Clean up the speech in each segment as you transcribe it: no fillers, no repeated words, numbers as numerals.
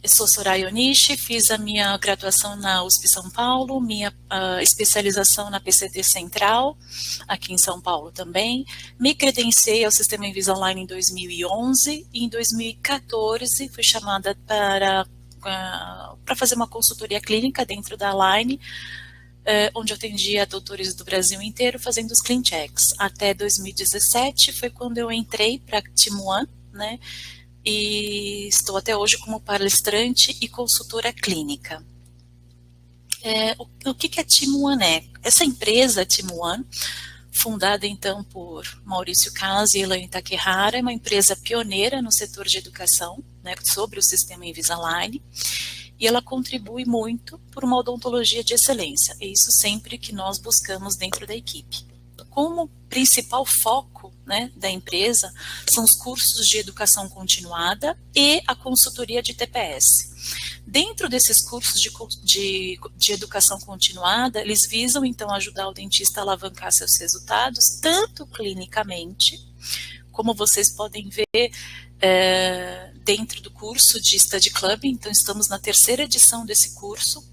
Eu sou Soraya Onishi, fiz a minha graduação na USP São Paulo, minha especialização na PCT Central, aqui em São Paulo também. Me credenciei ao Sistema Invisalign em 2011 e em 2014 fui chamada para fazer uma consultoria clínica dentro da Align, onde eu atendia doutores do Brasil inteiro fazendo os clean checks. Até 2017 foi quando eu entrei para a Team One, né? E estou até hoje como palestrante e consultora clínica. O que a Team One é? Essa empresa, a Team One, fundada então por Maurício Casi e Elaine Takehara, é uma empresa pioneira no setor de educação, né, sobre o sistema Invisalign, e ela contribui muito por uma odontologia de excelência, e isso sempre que nós buscamos dentro da equipe. Como principal foco, né, da empresa são os cursos de educação continuada e a consultoria de TPS. Dentro desses cursos de educação continuada, eles visam então ajudar o dentista a alavancar seus resultados, tanto clinicamente, como vocês podem ver dentro do curso de Study Club. Então estamos na 3ª edição desse curso.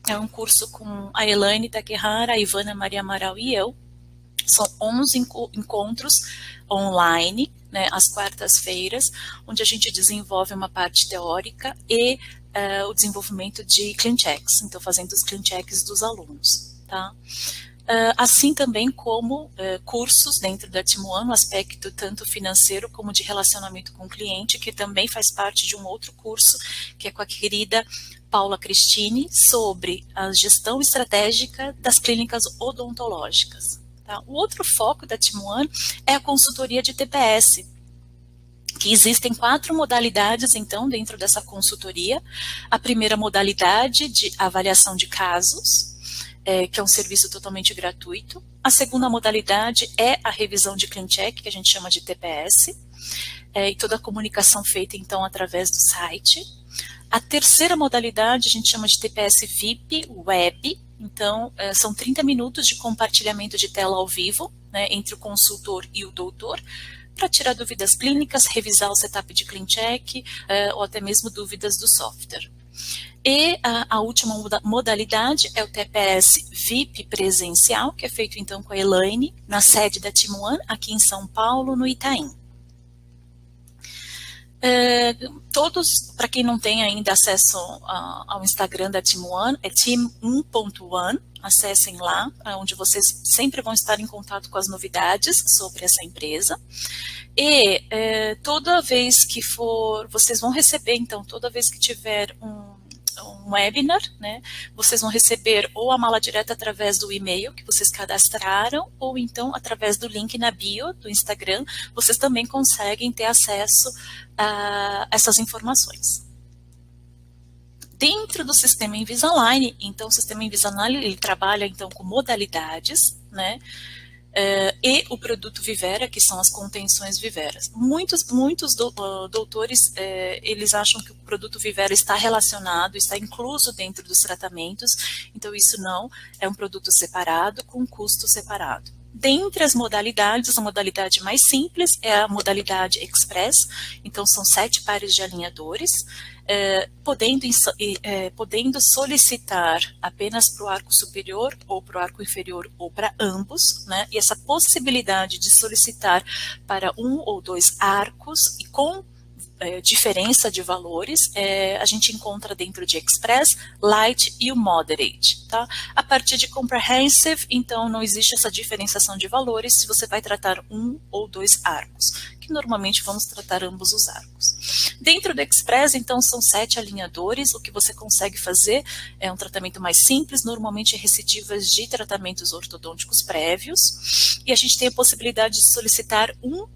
É um curso com a Elaine Takehara, a Ivana Maria Amaral e eu. São 11 encontros online, né, às quartas-feiras, onde a gente desenvolve uma parte teórica e o desenvolvimento de clean checks, então fazendo os clean checks dos alunos, tá? Assim também como cursos dentro da Team One, no aspecto tanto financeiro como de relacionamento com o cliente, que também faz parte de um outro curso, que é com a querida Paula Cristine, sobre a gestão estratégica das clínicas odontológicas. Tá? O outro foco da Team One é a consultoria de TPS, que existem 4 modalidades, então, dentro dessa consultoria. A primeira modalidade de avaliação de casos, que é um serviço totalmente gratuito. A segunda modalidade é a revisão de clean check, que a gente chama de TPS, e toda a comunicação feita, então, através do site. A terceira modalidade a gente chama de TPS VIP Web. Então, são 30 minutos de compartilhamento de tela ao vivo, né, entre o consultor e o doutor, para tirar dúvidas clínicas, revisar o setup de clean check, ou até mesmo dúvidas do software. E a última modalidade é o TPS VIP presencial, que é feito então com a Elaine, na sede da Team One, aqui em São Paulo, no Itaim. Todos, para quem não tem ainda acesso ao Instagram da Team One, é team1.one, acessem lá, onde vocês sempre vão estar em contato com as novidades sobre essa empresa. E toda vez que vocês vão receber, então, toda vez que tiver um webinar, né, vocês vão receber ou a mala direta através do e-mail que vocês cadastraram, ou então através do link na bio do Instagram, vocês também conseguem ter acesso a essas informações. Dentro do sistema Invisalign, então o sistema Invisalign ele trabalha então com modalidades, né, e o produto Vivera, que são as contenções Viveras. Muitos doutores, eles acham que o produto Vivera está relacionado, está incluso dentro dos tratamentos, então isso não, é um produto separado, com custo separado. Dentre as modalidades, a modalidade mais simples é a modalidade Express, então são 7 pares de alinhadores, podendo solicitar apenas para o arco superior ou para o arco inferior ou para ambos, né? E essa possibilidade de solicitar para 1 ou 2 arcos e com diferença de valores, a gente encontra dentro de Express, Light e o Moderate. Tá? A partir de Comprehensive, então não existe essa diferenciação de valores se você vai tratar 1 ou 2 arcos, que normalmente vamos tratar ambos os arcos. Dentro do Express, então, são 7 alinhadores, o que você consegue fazer é um tratamento mais simples, normalmente recidivas de tratamentos ortodônticos prévios, e a gente tem a possibilidade de solicitar um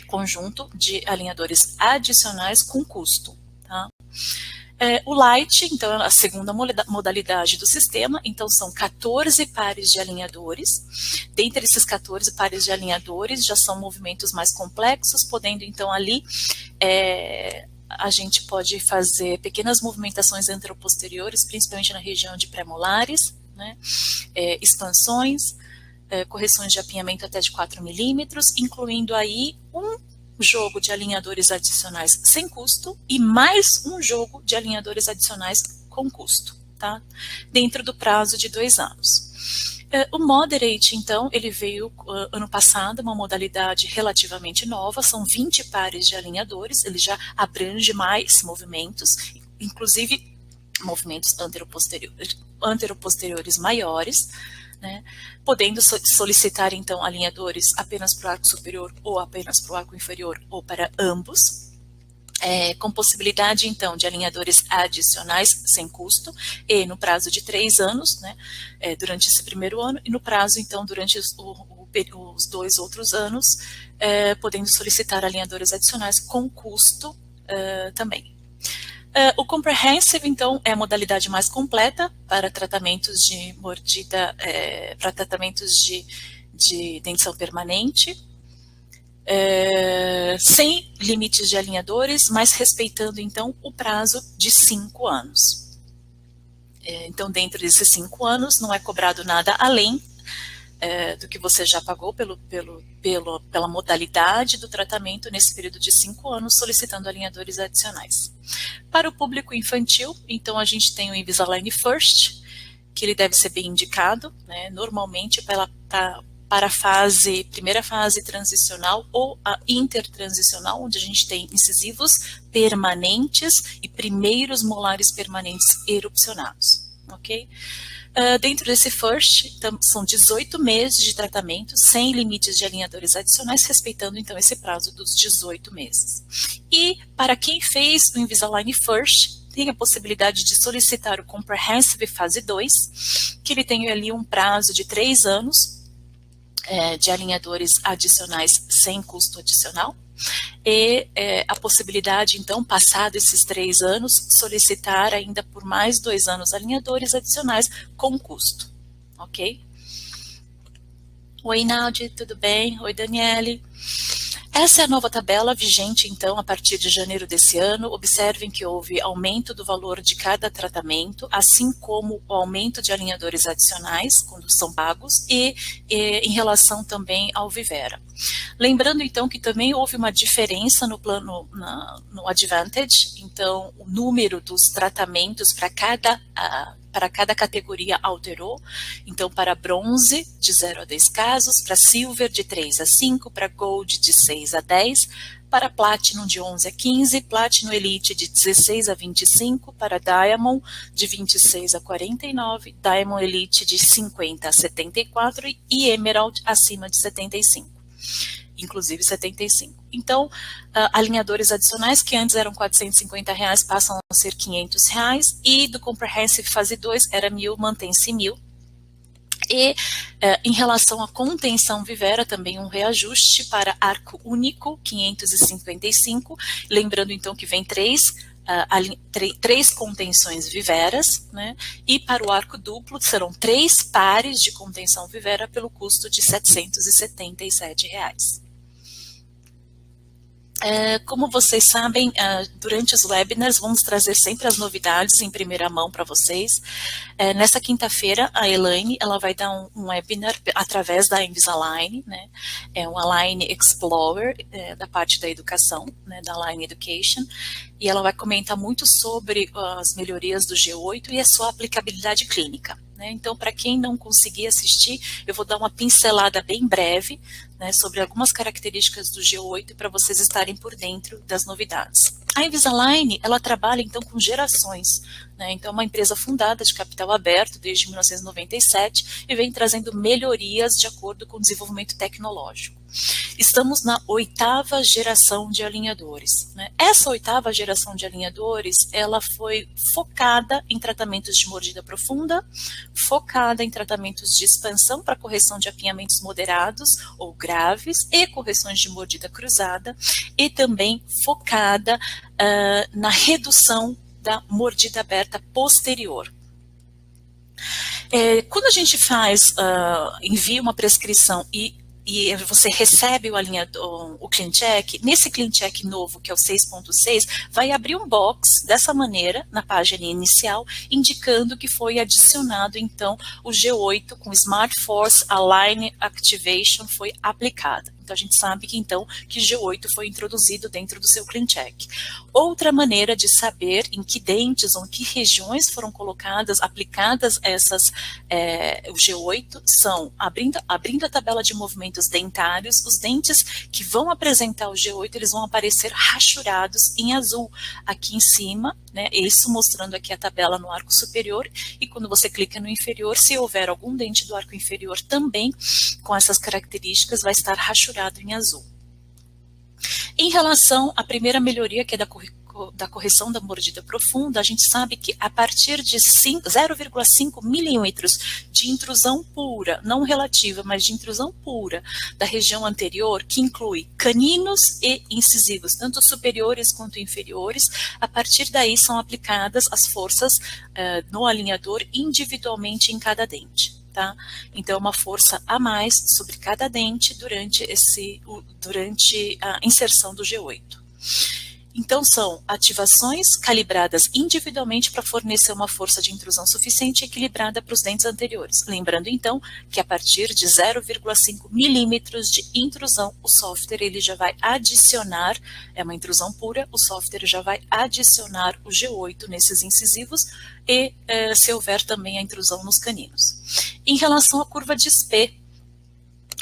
conjunto de alinhadores adicionais com custo. Tá? O Light, então, é a segunda modalidade do sistema, então são 14 pares de alinhadores. Dentre esses 14 pares de alinhadores, já são movimentos mais complexos, podendo então ali, a gente pode fazer pequenas movimentações anteroposteriores, principalmente na região de pré-molares, né? Expansões, correções de apinhamento até de 4 milímetros, incluindo aí um jogo de alinhadores adicionais sem custo e mais um jogo de alinhadores adicionais com custo, tá? Dentro do prazo de 2 anos. O Moderate, então, ele veio ano passado, uma modalidade relativamente nova, são 20 pares de alinhadores, ele já abrange mais movimentos, inclusive movimentos anteroposteriores maiores, né, podendo solicitar, então, alinhadores apenas para o arco superior ou apenas para o arco inferior ou para ambos. Com possibilidade, então, de alinhadores adicionais sem custo e no prazo de 3 anos, né, durante esse primeiro ano, e no prazo, então, durante os 2 outros anos, podendo solicitar alinhadores adicionais com custo também. O Comprehensive, então, é a modalidade mais completa para tratamentos de mordida, para tratamentos de dentição permanente, sem limites de alinhadores, mas respeitando, então, o prazo de 5 anos. Então, dentro desses 5 anos, não é cobrado nada além do que você já pagou pela modalidade do tratamento nesse período de 5 anos, solicitando alinhadores adicionais. Para o público infantil, então, a gente tem o Invisalign First, que ele deve ser bem indicado, né, normalmente para a primeira fase transicional ou a intertransicional, onde a gente tem incisivos permanentes e primeiros molares permanentes erupcionados, ok? Dentro desse FIRST, então, são 18 meses de tratamento, sem limites de alinhadores adicionais, respeitando, então, esse prazo dos 18 meses. E, para quem fez o Invisalign FIRST, tem a possibilidade de solicitar o Comprehensive Fase 2, que ele tem ali um prazo de 3 anos, de alinhadores adicionais sem custo adicional, e a possibilidade, então, passado esses 3 anos, solicitar ainda por mais 2 anos alinhadores adicionais com custo, ok? Oi, Nádia, tudo bem? Oi, Daniele. Essa é a nova tabela vigente, então, a partir de janeiro desse ano. Observem que houve aumento do valor de cada tratamento, assim como o aumento de alinhadores adicionais, quando são pagos, e em relação também ao Vivera. Lembrando, então, que também houve uma diferença no plano, no Advantage, então, o número dos tratamentos para cada categoria alterou, então para bronze de 0 a 10 casos, para silver de 3 a 5, para gold de 6 a 10, para platinum de 11 a 15, platinum elite de 16 a 25, para diamond de 26 a 49, diamond elite de 50 a 74 e emerald acima de 75. Inclusive 75. Então, alinhadores adicionais que antes eram R$450 passam a ser R$500 e do Comprehensive Fase 2 era 1.000, mantém-se 1.000. E em relação à contenção Vivera, também um reajuste para arco único, 555, lembrando então que vem três contenções Viveras, né? E para o arco duplo serão 3 pares de contenção Vivera pelo custo de R$777. Como vocês sabem, durante os webinars vamos trazer sempre as novidades em primeira mão para vocês. Nessa quinta-feira, a Elaine ela vai dar um webinar através da Invisalign, né? É um Align Explorer da parte da educação, né? Da Align Education, e ela vai comentar muito sobre as melhorias do G8 e a sua aplicabilidade clínica. Então, para quem não conseguir assistir, eu vou dar uma pincelada bem breve, né, sobre algumas características do G8 para vocês estarem por dentro das novidades. A Invisalign, ela trabalha então com gerações, né, então é uma empresa fundada de capital aberto desde 1997 e vem trazendo melhorias de acordo com o desenvolvimento tecnológico. Estamos na 8ª geração de alinhadores, né? Essa 8ª geração de alinhadores, ela foi focada em tratamentos de mordida profunda, focada em tratamentos de expansão para correção de apinhamentos moderados ou graves e correções de mordida cruzada, e também focada na redução da mordida aberta posterior. Quando a gente envia uma prescrição e você recebe o CleanCheck, nesse CleanCheck novo, que é o 6.6, vai abrir um box dessa maneira, na página inicial, indicando que foi adicionado, então, o G8 com Smart Force Align Activation foi aplicado. Então, a gente sabe que, então, que G8 foi introduzido dentro do seu clean check. Outra maneira de saber em que dentes ou em que regiões foram colocadas, aplicadas o G8, são, abrindo a tabela de movimentos dentários, os dentes que vão apresentar o G8, eles vão aparecer rachurados em azul, aqui em cima, né, isso mostrando aqui a tabela no arco superior, e quando você clica no inferior, se houver algum dente do arco inferior também com essas características, vai estar rachurado em azul. Em relação à primeira melhoria, que é da correção da mordida profunda, a gente sabe que a partir de 0,5 milímetros de intrusão pura, não relativa, mas de intrusão pura da região anterior, que inclui caninos e incisivos, tanto superiores quanto inferiores, a partir daí são aplicadas as forças no alinhador individualmente em cada dente. Tá? Então, uma força a mais sobre cada dente durante a inserção do G8. Então, são ativações calibradas individualmente para fornecer uma força de intrusão suficiente e equilibrada para os dentes anteriores. Lembrando, então, que a partir de 0,5 milímetros de intrusão, o software ele já vai adicionar, é uma intrusão pura, o software já vai adicionar o G8 nesses incisivos e se houver também a intrusão nos caninos. Em relação à curva de SP,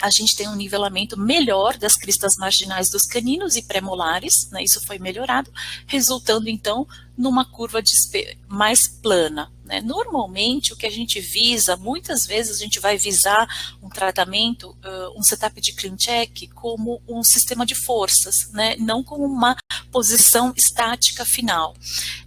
a gente tem um nivelamento melhor das cristas marginais dos caninos e pré-molares, né, isso foi melhorado, resultando então numa curva de SP mais plana. Né. Normalmente o que a gente visa, muitas vezes a gente vai visar um tratamento, um setup de clean check como um sistema de forças, né, não como uma posição estática final.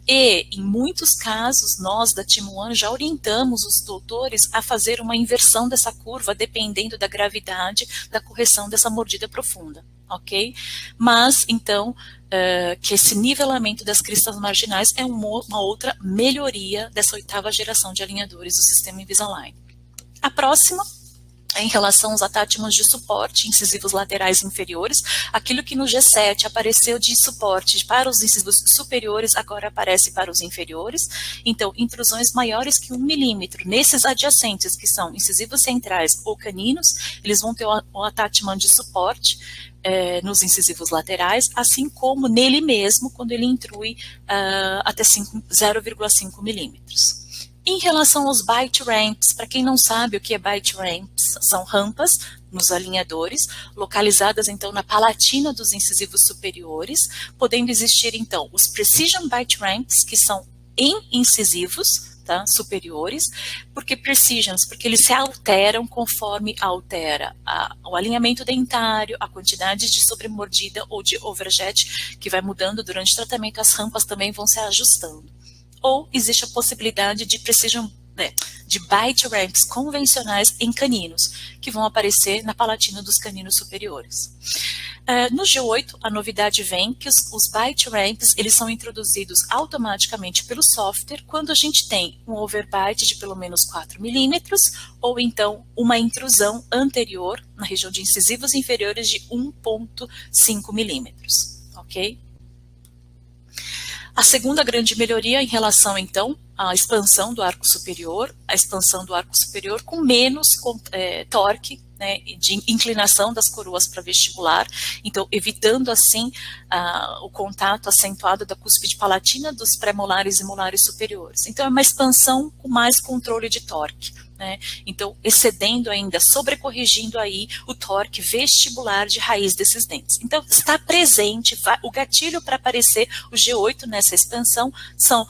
E, em muitos casos, nós da Team One já orientamos os doutores a fazer uma inversão dessa curva, dependendo da gravidade da correção dessa mordida profunda, ok? Mas, então, que esse nivelamento das cristas marginais é uma outra melhoria dessa 8ª geração de alinhadores do sistema Invisalign. A próxima, em relação aos attachments de suporte, incisivos laterais inferiores, aquilo que no G7 apareceu de suporte para os incisivos superiores, agora aparece para os inferiores. Então, intrusões maiores que 1 milímetro nesses adjacentes, que são incisivos centrais ou caninos, eles vão ter o attachment de suporte nos incisivos laterais, assim como nele mesmo, quando ele intrui até 0,5 milímetros. Em relação aos bite ramps, para quem não sabe o que é bite ramps, são rampas nos alinhadores, localizadas então na palatina dos incisivos superiores, podendo existir então os precision bite ramps, que são em incisivos, tá, superiores. Por que precisions? Porque eles se alteram conforme altera o alinhamento dentário, a quantidade de sobremordida ou de overjet, que vai mudando durante o tratamento, as rampas também vão se ajustando. Ou existe a possibilidade de precision, de bite ramps convencionais em caninos, que vão aparecer na palatina dos caninos superiores. No G8, a novidade vem que os bite ramps, eles são introduzidos automaticamente pelo software quando a gente tem um overbite de pelo menos 4 milímetros, ou então uma intrusão anterior na região de incisivos inferiores de 1,5 milímetros, ok? A segunda grande melhoria em relação, então, à expansão do arco superior, com menos torque, né, de inclinação das coroas para vestibular, então evitando assim o contato acentuado da cúspide palatina dos pré-molares e molares superiores. Então é uma expansão com mais controle de torque, né? Então excedendo ainda, sobrecorrigindo aí o torque vestibular de raiz desses dentes. Então está presente, o gatilho para aparecer o G8 nessa expansão são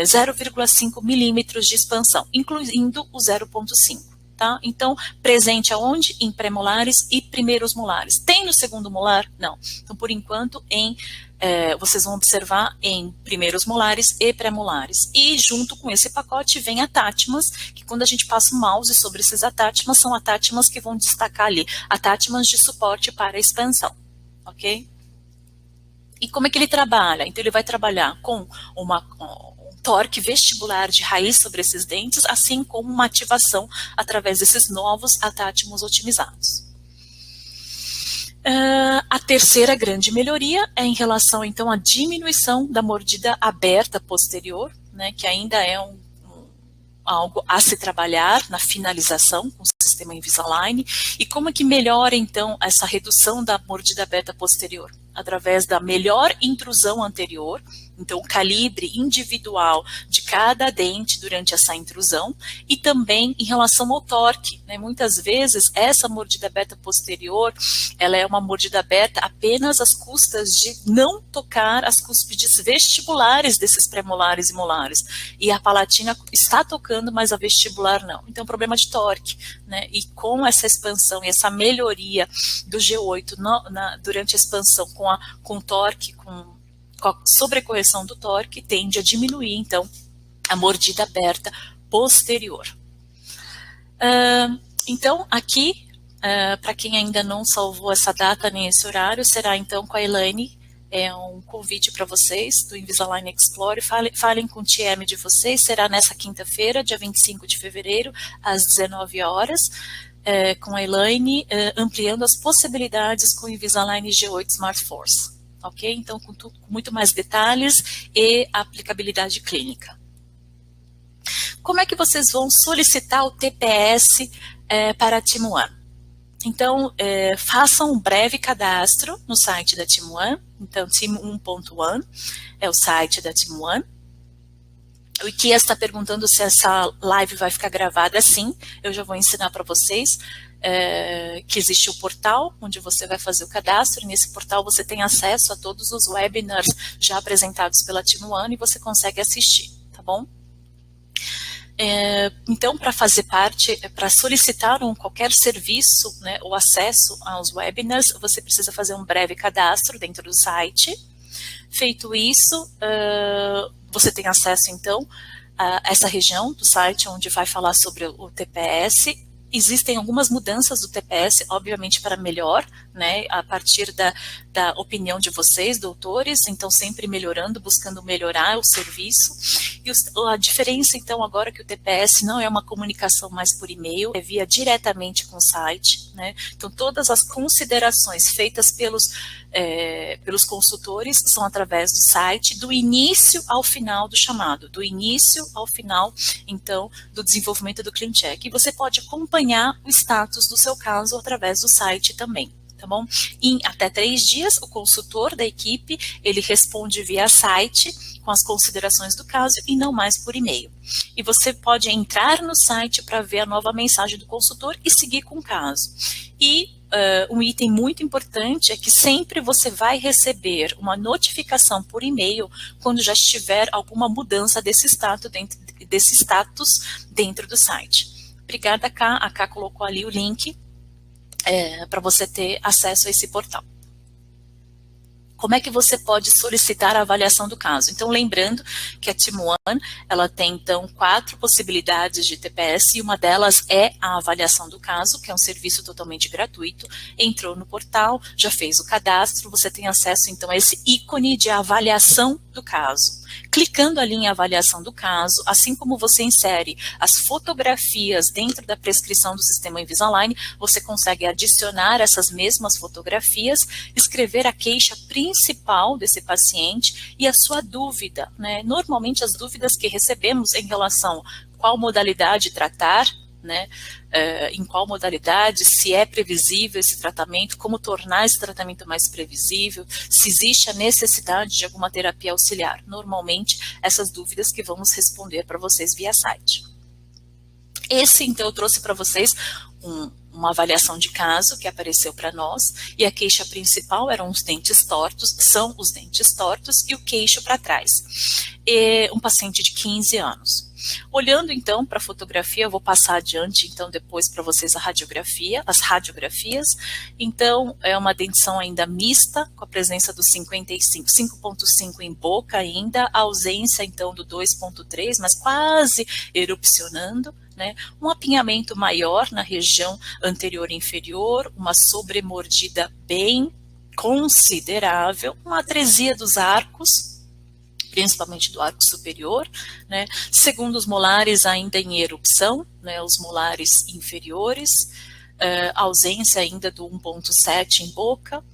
0,5 milímetros de expansão, incluindo o 0,5. Tá? Então, presente aonde? Em pré-molares e primeiros molares. Tem no segundo molar? Não. Então, por enquanto, vocês vão observar em primeiros molares e pré-molares. E junto com esse pacote vem attachments, que quando a gente passa o mouse sobre esses attachments, são attachments que vão destacar ali, attachments de suporte para a expansão, ok? E como é que ele trabalha? Então, ele vai trabalhar com um torque vestibular de raiz sobre esses dentes, assim como uma ativação através desses novos attachments otimizados. A terceira grande melhoria é em relação, então, à diminuição da mordida aberta posterior, né, que ainda é algo a se trabalhar na finalização com o sistema Invisalign. E como é que melhora, então, essa redução da mordida aberta posterior? Através da melhor intrusão anterior, então o calibre individual de cada dente durante essa intrusão, e também em relação ao torque, né? Muitas vezes essa mordida aberta posterior, ela é uma mordida aberta apenas às custas de não tocar as cúspides vestibulares desses premolares e molares, e a palatina está tocando, mas a vestibular não. Então, problema de torque, né? E com essa expansão e essa melhoria do G8 durante a expansão com torque, com a sobrecorreção do torque, tende a diminuir, então, a mordida aberta posterior. Então, aqui, para quem ainda não salvou essa data nem esse horário, será então com a Elaine, um convite para vocês do Invisalign Explore. Falem com o TM de vocês, será nessa quinta-feira, dia 25 de fevereiro, às 19 horas, com a Elaine, ampliando as possibilidades com o Invisalign G8 Smart Force. Ok? Então, com muito mais detalhes e aplicabilidade clínica. Como é que vocês vão solicitar o TPS para a Team One? Então, façam um breve cadastro no site da Team One. Então, team1.one é o site da Team One. O Ikia está perguntando se essa live vai ficar gravada. Sim, eu já vou ensinar para vocês que existe o portal onde você vai fazer o cadastro. Nesse portal você tem acesso a todos os webinars já apresentados pela Team One e você consegue assistir, tá bom? Então, para fazer parte, para solicitar qualquer serviço, né, ou acesso aos webinars, você precisa fazer um breve cadastro dentro do site. Feito isso, você tem acesso, então, a essa região do site onde vai falar sobre o TPS. Existem algumas mudanças do TPS, obviamente para melhor, né, a partir da opinião de vocês, doutores, então sempre melhorando, buscando melhorar o serviço. E a diferença, então, agora que o TPS não é uma comunicação mais por e-mail, é via diretamente com o site, né, então todas as considerações feitas pelos consultores são através do site, do início ao final do chamado, do início ao final, então, do desenvolvimento do CleanCheck. E você pode acompanhar o status do seu caso através do site também, tá bom? Em até 3 dias, o consultor da equipe, ele responde via site com as considerações do caso e não mais por e-mail. E você pode entrar no site para ver a nova mensagem do consultor e seguir com o caso. E um item muito importante é que sempre você vai receber uma notificação por e-mail quando já estiver alguma mudança desse status dentro do site. Obrigada, Ká. A Ká colocou ali o link para você ter acesso a esse portal. Como é que você pode solicitar a avaliação do caso? Então, lembrando que a Team One, ela tem, então, 4 possibilidades de TPS, e uma delas é a avaliação do caso, que é um serviço totalmente gratuito. Entrou no portal, já fez o cadastro, você tem acesso, então, a esse ícone de avaliação do caso. Clicando ali em avaliação do caso, assim como você insere as fotografias dentro da prescrição do sistema Invisalign, você consegue adicionar essas mesmas fotografias, escrever a queixa principal desse paciente e a sua dúvida, né? Normalmente as dúvidas que recebemos em relação a qual modalidade tratar, né, em qual modalidade, se é previsível esse tratamento, como tornar esse tratamento mais previsível, se existe a necessidade de alguma terapia auxiliar. Normalmente, essas dúvidas que vamos responder para vocês via site. Então, eu trouxe para vocês uma avaliação de caso que apareceu para nós, e a queixa principal eram os dentes tortos, são os dentes tortos, e o queixo para trás. Um paciente de 15 anos. Olhando, então, para a fotografia, eu vou passar adiante, então, depois para vocês as radiografias. Então, é uma dentição ainda mista, com a presença do 5.5 em boca ainda, a ausência, então, do 2.3, mas quase erupcionando, né? Um apinhamento maior na região anterior e inferior, uma sobremordida bem considerável, uma atresia dos arcos, principalmente do arco superior, né? Segundo os molares ainda em erupção, né? Os molares inferiores, ausência ainda do 1.7 em boca,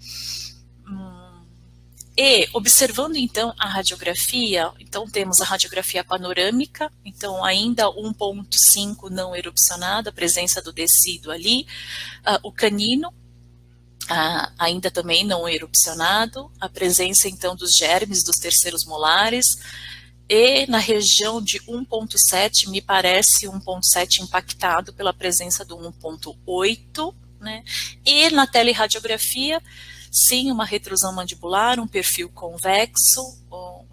E, observando então a radiografia, então temos a radiografia panorâmica, então ainda 1,5 não erupcionado, a presença do tecido ali, o canino, ainda também não erupcionado, a presença então dos germes dos terceiros molares, e na região de 1,7, me parece 1,7 impactado pela presença do 1,8, né? E na teleradiografia, sim, uma retrusão mandibular, um perfil convexo,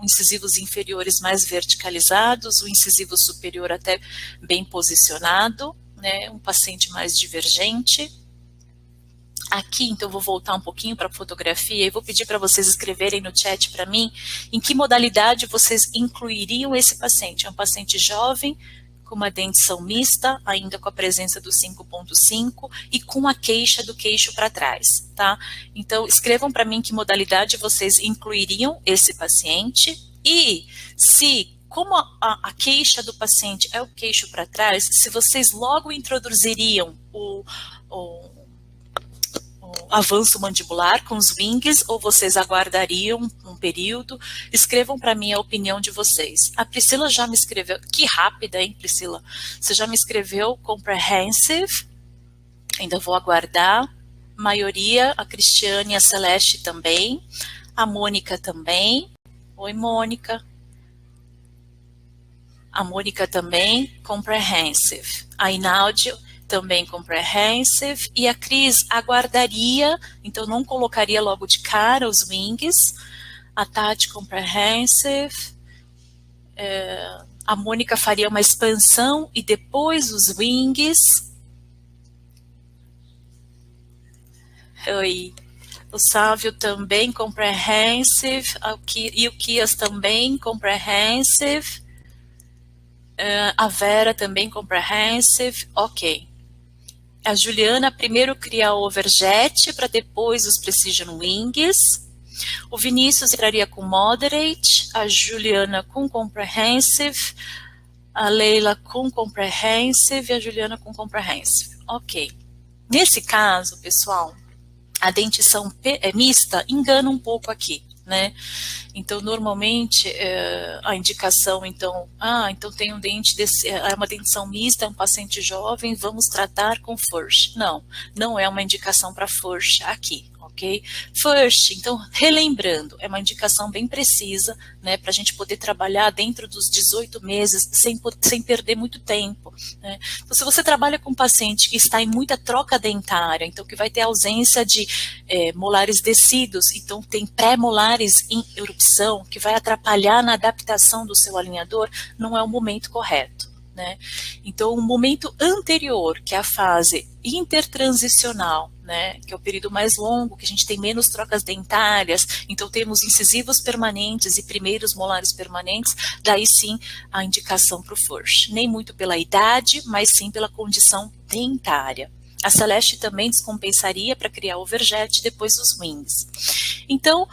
incisivos inferiores mais verticalizados, o incisivo superior até bem posicionado, né? Um paciente mais divergente. Aqui, então, vou voltar um pouquinho para a fotografia e vou pedir para vocês escreverem no chat para mim em que modalidade vocês incluiriam esse paciente. É um paciente jovem, com uma dentição mista, ainda com a presença do 5,5 e com a queixa do queixo para trás, tá? Então, escrevam para mim que modalidade vocês incluiriam esse paciente e se, como a queixa do paciente é o queixo para trás, se vocês logo introduziriam o avanço mandibular com os wings, ou vocês aguardariam um período? Escrevam para mim a opinião de vocês. A Priscila já me escreveu, que rápida, hein, Priscila? Você já me escreveu comprehensive, ainda vou aguardar. Maioria, a Cristiane e a Celeste também, a Mônica também. Oi, Mônica. A Mônica também, comprehensive. A Ináudio também comprehensive, e a Cris aguardaria, então não colocaria logo de cara os wings, a Tati comprehensive, a Mônica faria uma expansão e depois os wings. Oi. O Sávio também comprehensive, e o Kias também comprehensive, a Vera também comprehensive, ok. A Juliana primeiro cria o overjet, para depois os precision wings. O Vinícius entraria com moderate, a Juliana com comprehensive, a Leila com comprehensive e a Juliana com comprehensive. Ok. Nesse caso, pessoal, a dentição mista engana um pouco aqui, né? Então, normalmente, a indicação, então, então tem um dente, é uma dentição mista, é um paciente jovem, vamos tratar com FIRST. Não, não é uma indicação para FIRST aqui, ok? FIRST, então, relembrando, é uma indicação bem precisa, né, para a gente poder trabalhar dentro dos 18 meses, sem perder muito tempo, né? Então, se você trabalha com um paciente que está em muita troca dentária, então, que vai ter ausência de molares descidos, então tem pré-molares em erupção, que vai atrapalhar na adaptação do seu alinhador, não é o momento correto, né? Então, o momento anterior, que é a fase intertransicional, né, que é o período mais longo, que a gente tem menos trocas dentárias, então temos incisivos permanentes e primeiros molares permanentes, daí sim a indicação para o FIRST. Nem muito pela idade, mas sim pela condição dentária. A Celeste também descompensaria para criar o overjet depois dos wings. Então,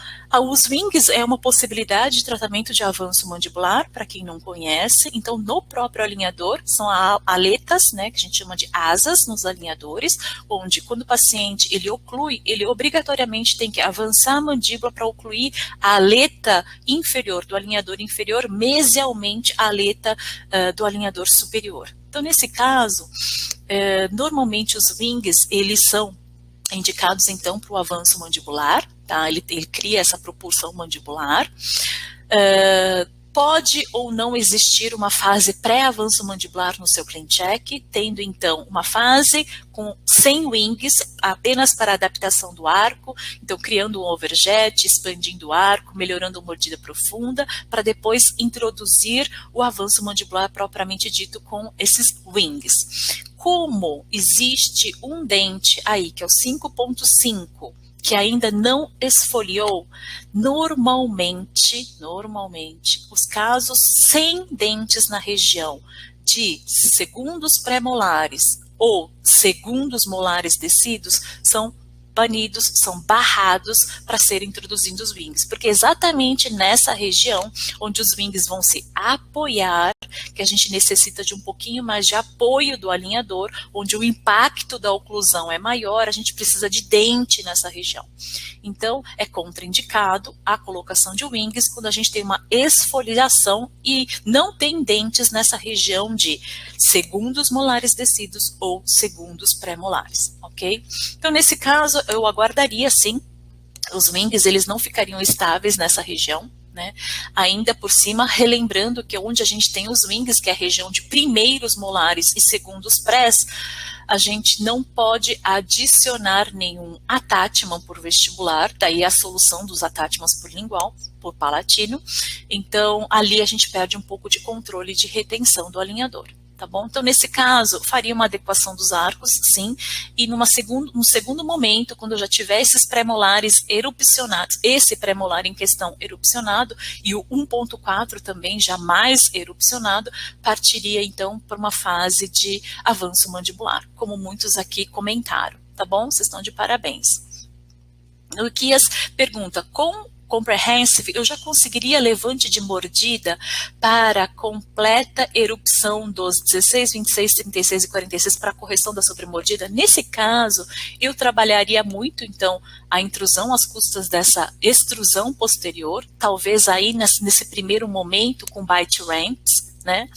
os wings é uma possibilidade de tratamento de avanço mandibular, para quem não conhece. Então, no próprio alinhador, são aletas, né, que a gente chama de asas nos alinhadores, onde quando o paciente ele oclui, ele obrigatoriamente tem que avançar a mandíbula para ocluir a aleta inferior do alinhador inferior, mesialmente a aleta do alinhador superior. Então, nesse caso, normalmente os wings, eles são indicados, então, para o avanço mandibular, tá? Ele cria essa propulsão mandibular. Pode ou não existir uma fase pré-avanço mandibular no seu ClinCheck, tendo, então, uma fase sem wings, apenas para adaptação do arco, então criando um overjet, expandindo o arco, melhorando a mordida profunda, para depois introduzir o avanço mandibular propriamente dito com esses wings. Como existe um dente aí, que é o 5,5, que ainda não esfoliou, normalmente, os casos sem dentes na região de segundos pré-molares ou segundos molares descidos são banidos, são barrados para serem introduzidos os wings, porque é exatamente nessa região onde os wings vão se apoiar, que a gente necessita de um pouquinho mais de apoio do alinhador, onde o impacto da oclusão é maior, a gente precisa de dente nessa região. Então, é contraindicado a colocação de wings quando a gente tem uma esfoliação e não tem dentes nessa região de segundos molares descidos ou segundos pré-molares, ok? Então, nesse caso, eu aguardaria, sim, os wings, eles não ficariam estáveis nessa região, né? Ainda por cima, relembrando que onde a gente tem os wings, que é a região de primeiros molares e segundos prés, a gente não pode adicionar nenhum attachment por vestibular, daí a solução dos attachments por lingual, por palatino. Então, ali a gente perde um pouco de controle de retenção do alinhador. Tá bom? Então, nesse caso, faria uma adequação dos arcos, sim, e num segundo momento, quando eu já tiver esses pré-molares erupcionados, esse pré-molar em questão erupcionado, e o 1.4 também já mais erupcionado, partiria, então, para uma fase de avanço mandibular, como muitos aqui comentaram, tá bom? Vocês estão de parabéns. O Kias pergunta, com comprehensive, eu já conseguiria levante de mordida para a completa erupção dos 16, 26, 36 e 46 para a correção da sobremordida? Nesse caso, eu trabalharia muito, então, a intrusão às custas dessa extrusão posterior, talvez aí nesse primeiro momento com bite ramps, né?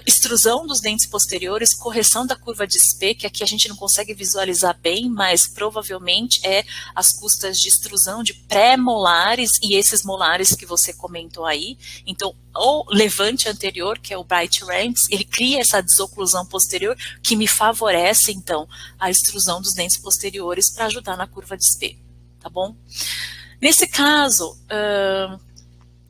Extrusão dos dentes posteriores, correção da curva de Spee, que aqui a gente não consegue visualizar bem, mas provavelmente é as custas de extrusão de pré-molares e esses molares que você comentou aí. Então, o levante anterior, que é o bite ramps, ele cria essa desoclusão posterior que me favorece, então, a extrusão dos dentes posteriores para ajudar na curva de Spee, tá bom? Nesse caso,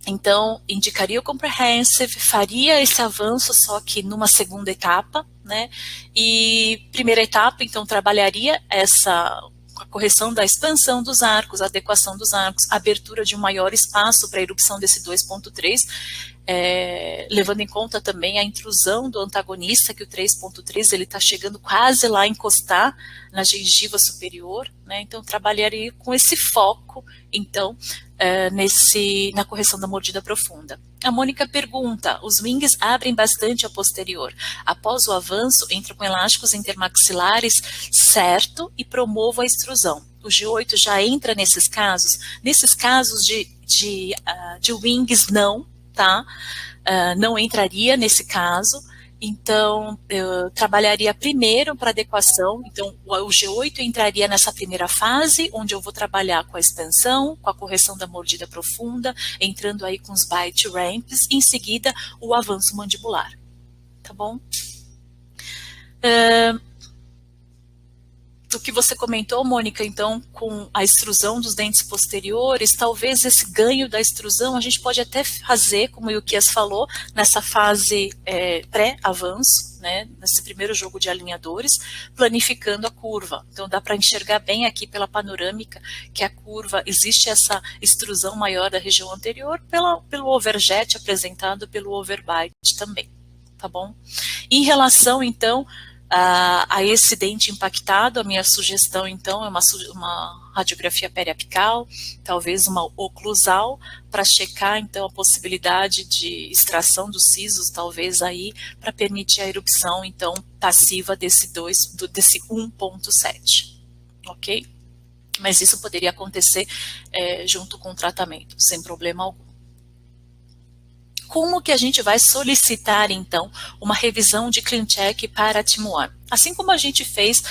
então, indicaria o comprehensive, faria esse avanço, só que numa segunda etapa, né? E primeira etapa, então, trabalharia a correção da expansão dos arcos, a adequação dos arcos, abertura de um maior espaço para a erupção desse 2.3, levando em conta também a intrusão do antagonista, que o 3.3 ele está chegando quase lá a encostar na gengiva superior, né? Então, trabalharia com esse foco, então, na correção da mordida profunda. A Mônica pergunta, os wings abrem bastante a posterior. Após o avanço, entro com elásticos intermaxilares, certo, e promovo a extrusão. O G8 já entra nesses casos? Nesses casos de wings, não, tá? Não entraria nesse caso. Então, eu trabalharia primeiro para adequação, então o G8 entraria nessa primeira fase, onde eu vou trabalhar com a expansão, com a correção da mordida profunda, entrando aí com os bite ramps, e em seguida o avanço mandibular, tá bom? O que você comentou, Mônica, então, com a extrusão dos dentes posteriores, talvez esse ganho da extrusão a gente pode até fazer, como o Yukias falou, nessa fase pré-avanço, né, nesse primeiro jogo de alinhadores, planificando a curva. Então, dá para enxergar bem aqui pela panorâmica que a curva, existe essa extrusão maior da região anterior pelo overjet apresentado pelo overbite também, tá bom? Em relação, então, a esse dente impactado, a minha sugestão, então, é uma radiografia periapical, talvez uma oclusal, para checar, então, a possibilidade de extração dos sisos, talvez aí, para permitir a erupção, então, passiva desse 1.7, ok? Mas isso poderia acontecer junto com o tratamento, sem problema algum. Como que a gente vai solicitar, então, uma revisão de clean check para a TIM-1? Assim como a gente fez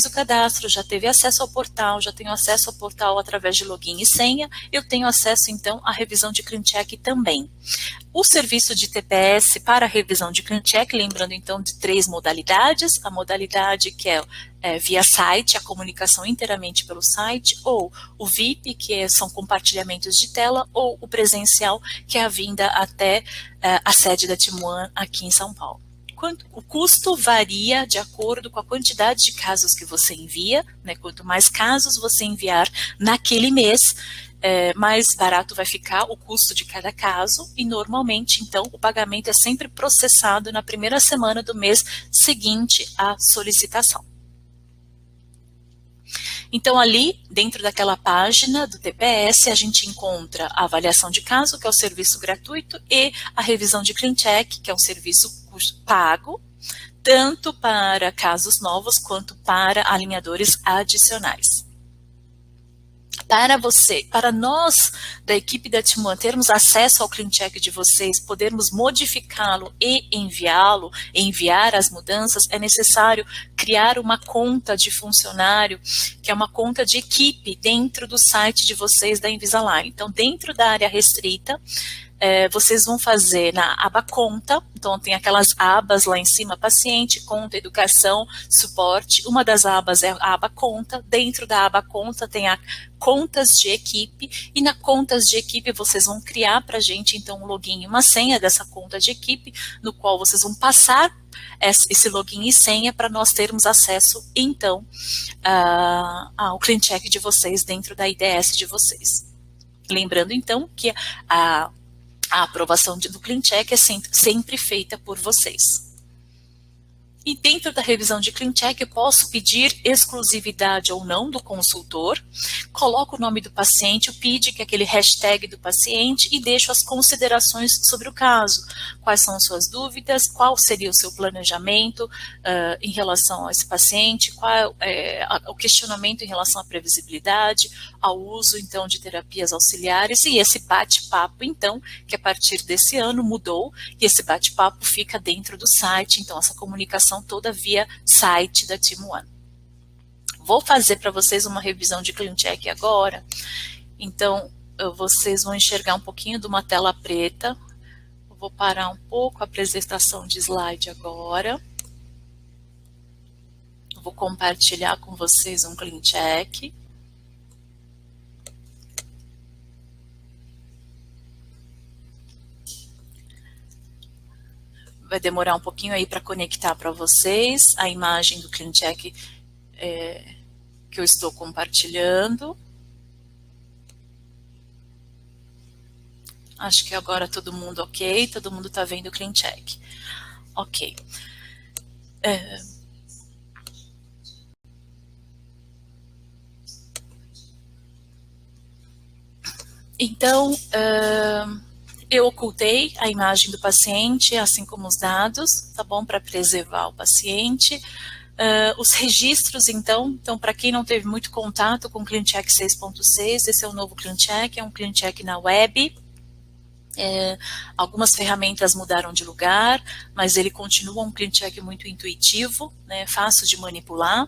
o cadastro, já teve acesso ao portal, já tenho acesso ao portal através de login e senha, eu tenho acesso, então, à revisão de clean check também. O serviço de TPS para a revisão de clean check, lembrando, então, de 3 modalidades, a modalidade que é via site, a comunicação inteiramente pelo site, ou o VIP, que são compartilhamentos de tela, ou o presencial, que é a vinda até a sede da TIM-1 aqui em São Paulo. O custo varia de acordo com a quantidade de casos que você envia, né? Quanto mais casos você enviar naquele mês, mais barato vai ficar o custo de cada caso, e normalmente, então, o pagamento é sempre processado na primeira semana do mês seguinte à solicitação. Então, ali, dentro daquela página do TPS, a gente encontra a avaliação de caso, que é o serviço gratuito, e a revisão de CleanCheck, que é um serviço pago, tanto para casos novos quanto para alinhadores adicionais. Para nós da equipe da Team One termos acesso ao CleanCheck de vocês, podermos modificá-lo e enviá-lo, enviar as mudanças, é necessário criar uma conta de funcionário, que é uma conta de equipe dentro do site de vocês da Invisalign. Então, dentro da área restrita, vocês vão fazer na aba conta, então tem aquelas abas lá em cima, paciente, conta, educação, suporte. Uma das abas é a aba conta, dentro da aba conta tem a contas de equipe, e na contas de equipe vocês vão criar para a gente então um login e uma senha dessa conta de equipe, no qual vocês vão passar esse login e senha para nós termos acesso então ao CleanCheck de vocês dentro da IDS de vocês. Lembrando então que a aprovação do CleanCheck é sempre feita por vocês. E dentro da revisão de CleanCheck eu posso pedir exclusividade ou não do consultor, coloco o nome do paciente, o PID, que é aquele hashtag do paciente, e deixo as considerações sobre o caso. Quais são as suas dúvidas, qual seria o seu planejamento em relação a esse paciente, qual é o questionamento em relação à previsibilidade, ao uso então de terapias auxiliares, e esse bate-papo então, que a partir desse ano mudou, e esse bate-papo fica dentro do site, então essa comunicação toda via site da Team One. Vou fazer para vocês uma revisão de CleanCheck agora, então vocês vão enxergar um pouquinho de uma tela preta. Eu vou parar um pouco a apresentação de slide agora. Eu vou compartilhar com vocês um CleanCheck. Vai demorar um pouquinho aí para conectar para vocês a imagem do CleanCheck que eu estou compartilhando. Acho que agora todo mundo ok, todo mundo está vendo o CleanCheck. Ok. Então, eu ocultei a imagem do paciente, assim como os dados, tá bom? Para preservar o paciente. Os registros, então para quem não teve muito contato com o CleanCheck 6.6, esse é o novo CleanCheck, é um CleanCheck na web. Algumas ferramentas mudaram de lugar, mas ele continua um CleanCheck muito intuitivo, né, fácil de manipular.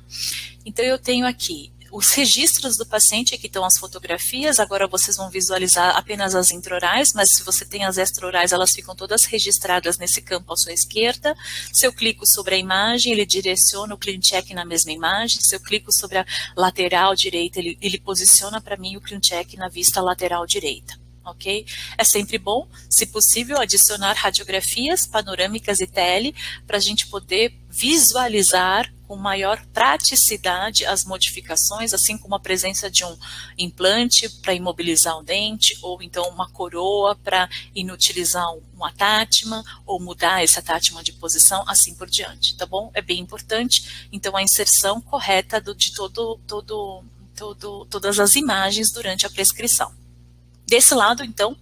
Então eu tenho aqui os registros do paciente, aqui estão as fotografias, agora vocês vão visualizar apenas as intraorais, mas se você tem as extraorais, elas ficam todas registradas nesse campo à sua esquerda. Se eu clico sobre a imagem, ele direciona o CleanCheck na mesma imagem. Se eu clico sobre a lateral direita, ele posiciona para mim o CleanCheck na vista lateral direita. Ok? É sempre bom, se possível, adicionar radiografias panorâmicas e tele para a gente poder visualizar com maior praticidade as modificações, assim como a presença de um implante para imobilizar o dente, ou então uma coroa para inutilizar um attachment, ou mudar esse attachment de posição, assim por diante, tá bom? É bem importante, então, a inserção correta de todas as imagens durante a prescrição. Desse lado, então,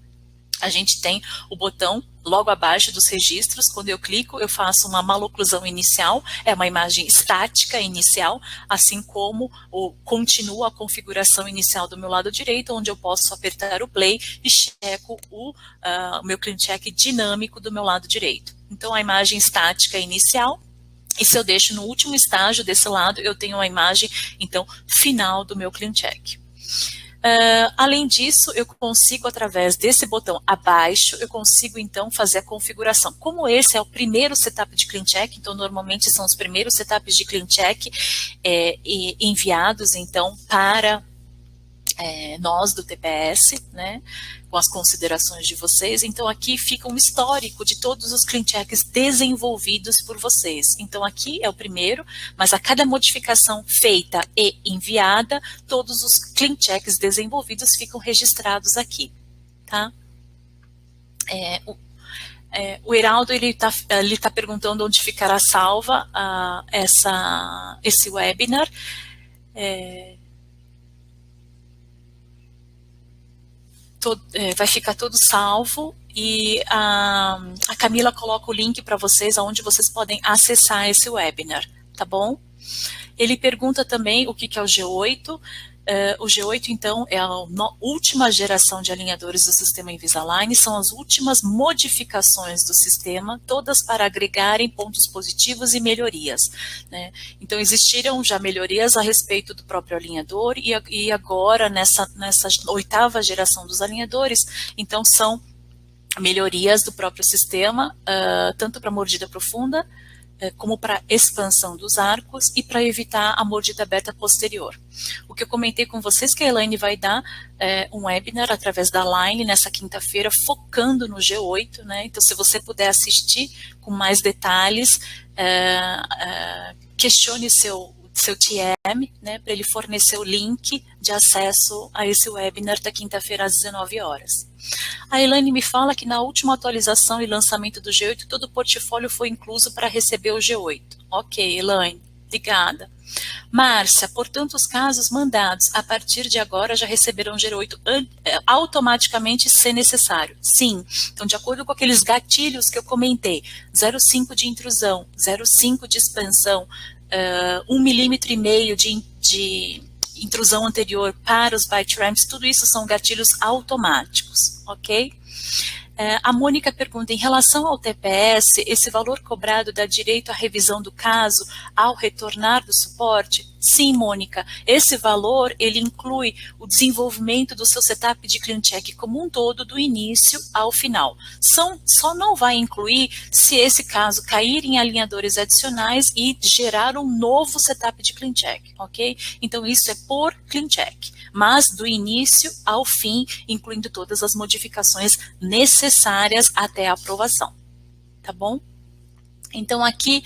a gente tem o botão logo abaixo dos registros. Quando eu clico, eu faço uma maloclusão inicial, é uma imagem estática inicial, assim como continua a configuração inicial do meu lado direito, onde eu posso apertar o play e checo o meu CleanCheck dinâmico do meu lado direito. Então, a imagem estática inicial. E se eu deixo no último estágio desse lado, eu tenho a imagem, então, final do meu CleanCheck. Além disso, eu consigo, através desse botão abaixo, eu consigo, então, fazer a configuração. Como esse é o primeiro setup de CleanCheck, então, normalmente são os primeiros setups de CleanCheck enviados, então, para nós do TPS, né, com as considerações de vocês. Então, aqui fica um histórico de todos os CleanChecks desenvolvidos por vocês. Então, aqui é o primeiro, mas a cada modificação feita e enviada, todos os CleanChecks desenvolvidos ficam registrados aqui, tá? O Heraldo, ele tá perguntando onde ficará salva esse webinar. vai ficar todo salvo e a Camila coloca o link para vocês, onde vocês podem acessar esse webinar, tá bom? Ele pergunta também o que é o G8. O G8, então, é a última geração de alinhadores do sistema Invisalign, são as últimas modificações do sistema, todas para agregarem pontos positivos e melhorias, né? Então, existiram já melhorias a respeito do próprio alinhador e agora, nessa 8ª geração dos alinhadores, então, são melhorias do próprio sistema, tanto para mordida profunda, como para expansão dos arcos e para evitar a mordida aberta posterior. O que eu comentei com vocês que a Elaine vai dar um webinar através da Line nessa quinta-feira, focando no G8, né? Então, se você puder assistir com mais detalhes, questione seu TM, né, para ele fornecer o link de acesso a esse webinar da quinta-feira às 19 horas. A Elaine me fala que na última atualização e lançamento do G8, todo o portfólio foi incluso para receber o G8. Ok, Elaine, obrigada. Márcia, portanto, os casos mandados a partir de agora já receberão G8 automaticamente se necessário. Sim, então de acordo com aqueles gatilhos que eu comentei, 0,5 de intrusão, 0,5 de expansão, 1,5 milímetro de intrusão anterior para os bite ramps, tudo isso são gatilhos automáticos, ok? A Mônica pergunta, em relação ao TPS, esse valor cobrado dá direito à revisão do caso ao retornar do suporte? Sim, Mônica, esse valor, ele inclui o desenvolvimento do seu setup de CleanCheck como um todo, do início ao final. Só não vai incluir se esse caso cair em alinhadores adicionais e gerar um novo setup de CleanCheck, ok? Então, isso é por CleanCheck, mas do início ao fim, incluindo todas as modificações necessárias até a aprovação, tá bom? Então, aqui,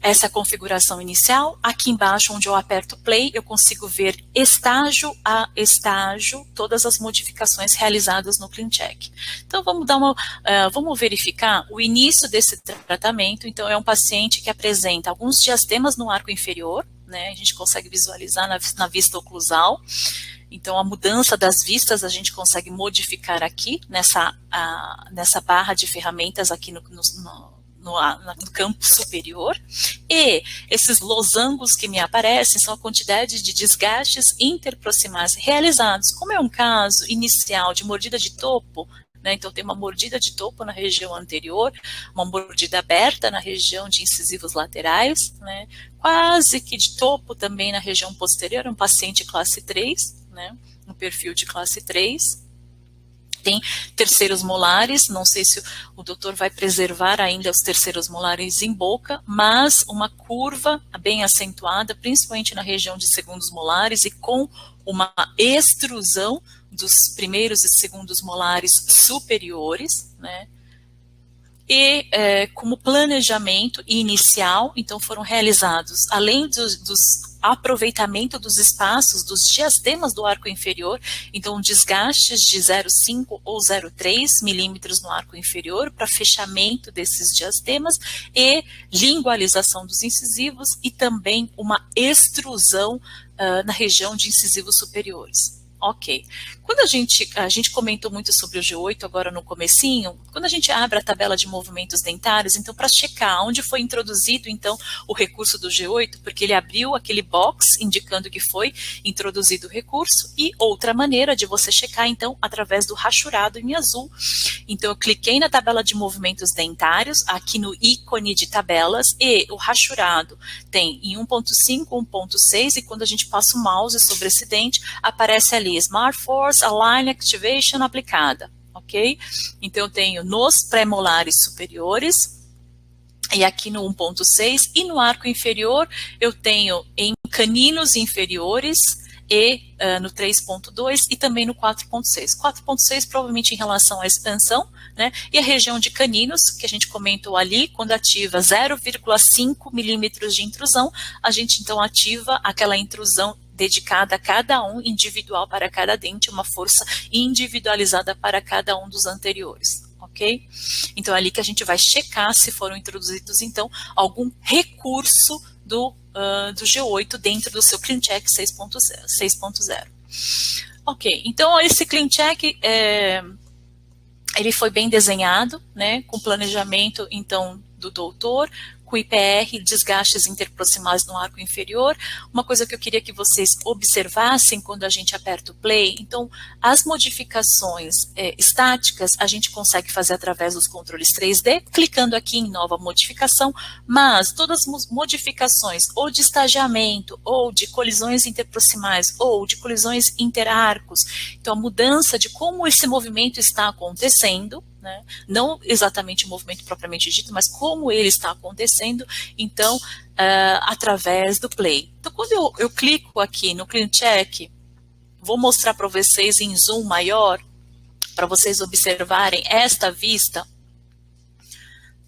essa é a configuração inicial. Aqui embaixo, onde eu aperto play, eu consigo ver estágio a estágio todas as modificações realizadas no CleanCheck. Então, vamos verificar o início desse tratamento. Então, é um paciente que apresenta alguns diastemas no arco inferior, né? A gente consegue visualizar na vista oclusal. Então, a mudança das vistas a gente consegue modificar aqui, nessa barra de ferramentas aqui no campo superior, e esses losangos que me aparecem são a quantidade de desgastes interproximais realizados. Como é um caso inicial de mordida de topo, né, então tem uma mordida de topo na região anterior, uma mordida aberta na região de incisivos laterais, né, quase que de topo também na região posterior, um paciente classe 3, né, um perfil de classe 3, tem terceiros molares, não sei se o doutor vai preservar ainda os terceiros molares em boca, mas uma curva bem acentuada, principalmente na região de segundos molares e com uma extrusão dos primeiros e segundos molares superiores, né? E como planejamento inicial, então foram realizados, além dos aproveitamento dos espaços dos diastemas do arco inferior, então desgastes de 0,5 ou 0,3 milímetros no arco inferior para fechamento desses diastemas e lingualização dos incisivos e também uma extrusão na região de incisivos superiores. Ok. Quando a gente comentou muito sobre o G8 agora no comecinho, quando a gente abre a tabela de movimentos dentários, então para checar onde foi introduzido então o recurso do G8, porque ele abriu aquele box indicando que foi introduzido o recurso, e outra maneira de você checar então através do rachurado em azul. Então eu cliquei na tabela de movimentos dentários, aqui no ícone de tabelas, e o rachurado tem em 1.5, 1.6, e quando a gente passa o mouse sobre esse dente, aparece ali Smart Force Align Activation aplicada, ok? Então, eu tenho nos pré-molares superiores, e aqui no 1.6, e no arco inferior, eu tenho em caninos inferiores, e no 3.2 e também no 4.6. 4.6 provavelmente em relação à expansão, né? E a região de caninos, que a gente comentou ali, quando ativa 0,5 milímetros de intrusão, a gente então ativa aquela intrusão dedicada a cada um, individual para cada dente, uma força individualizada para cada um dos anteriores, ok? Então é ali que a gente vai checar se foram introduzidos, então, algum recurso do G8 dentro do seu CleanCheck 6.0. Ok, então esse clean check ele foi bem desenhado, né, com planejamento, então, do doutor, com IPR, desgastes interproximais no arco inferior. Uma coisa que eu queria que vocês observassem quando a gente aperta o play, então, as modificações estáticas a gente consegue fazer através dos controles 3D, clicando aqui em nova modificação, mas todas as modificações, ou de estagiamento, ou de colisões interproximais, ou de colisões interarcos, então a mudança de como esse movimento está acontecendo, né? Não exatamente o movimento propriamente dito, mas como ele está acontecendo, então, através do play. Então, quando eu clico aqui no Clean Check, vou mostrar para vocês em zoom maior, para vocês observarem esta vista.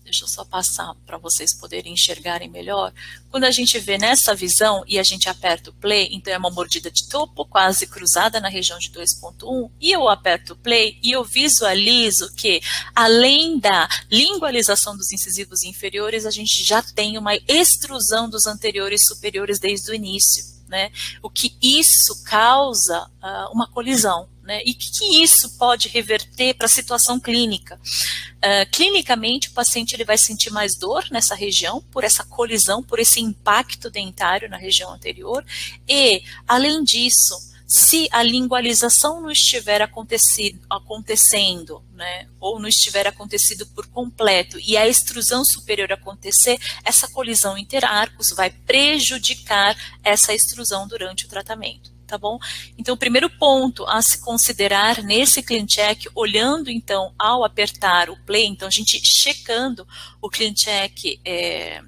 Deixa eu só passar para vocês poderem enxergarem melhor. Quando a gente vê nessa visão e a gente aperta o play, então é uma mordida de topo quase cruzada na região de 2.1, e eu aperto o play e eu visualizo que, além da lingualização dos incisivos inferiores, a gente já tem uma extrusão dos anteriores e superiores desde o início, né? O que isso causa uma colisão, né? E o que isso pode reverter para a situação clínica? Clinicamente, o paciente ele vai sentir mais dor nessa região, por essa colisão, por esse impacto dentário na região anterior, e, além disso, se a lingualização não estiver acontecendo, né, ou não estiver acontecido por completo, e a extrusão superior acontecer, essa colisão interarcos vai prejudicar essa extrusão durante o tratamento. Tá bom? Então, o primeiro ponto a se considerar nesse clean check, olhando então ao apertar o play, então a gente checando o clean check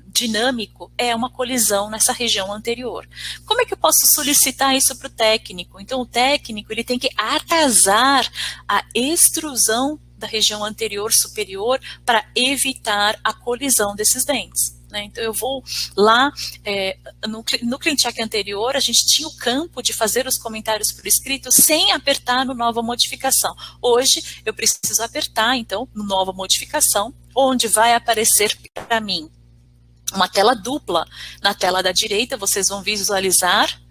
dinâmico, é uma colisão nessa região anterior. Como é que eu posso solicitar isso para o técnico? Então, o técnico ele tem que atrasar a extrusão da região anterior superior para evitar a colisão desses dentes. Então, eu vou lá, no Clean Check anterior, a gente tinha o campo de fazer os comentários por escrito sem apertar no nova modificação. Hoje, eu preciso apertar, então, no nova modificação, onde vai aparecer para mim uma tela dupla. Na tela da direita, vocês vão visualizar,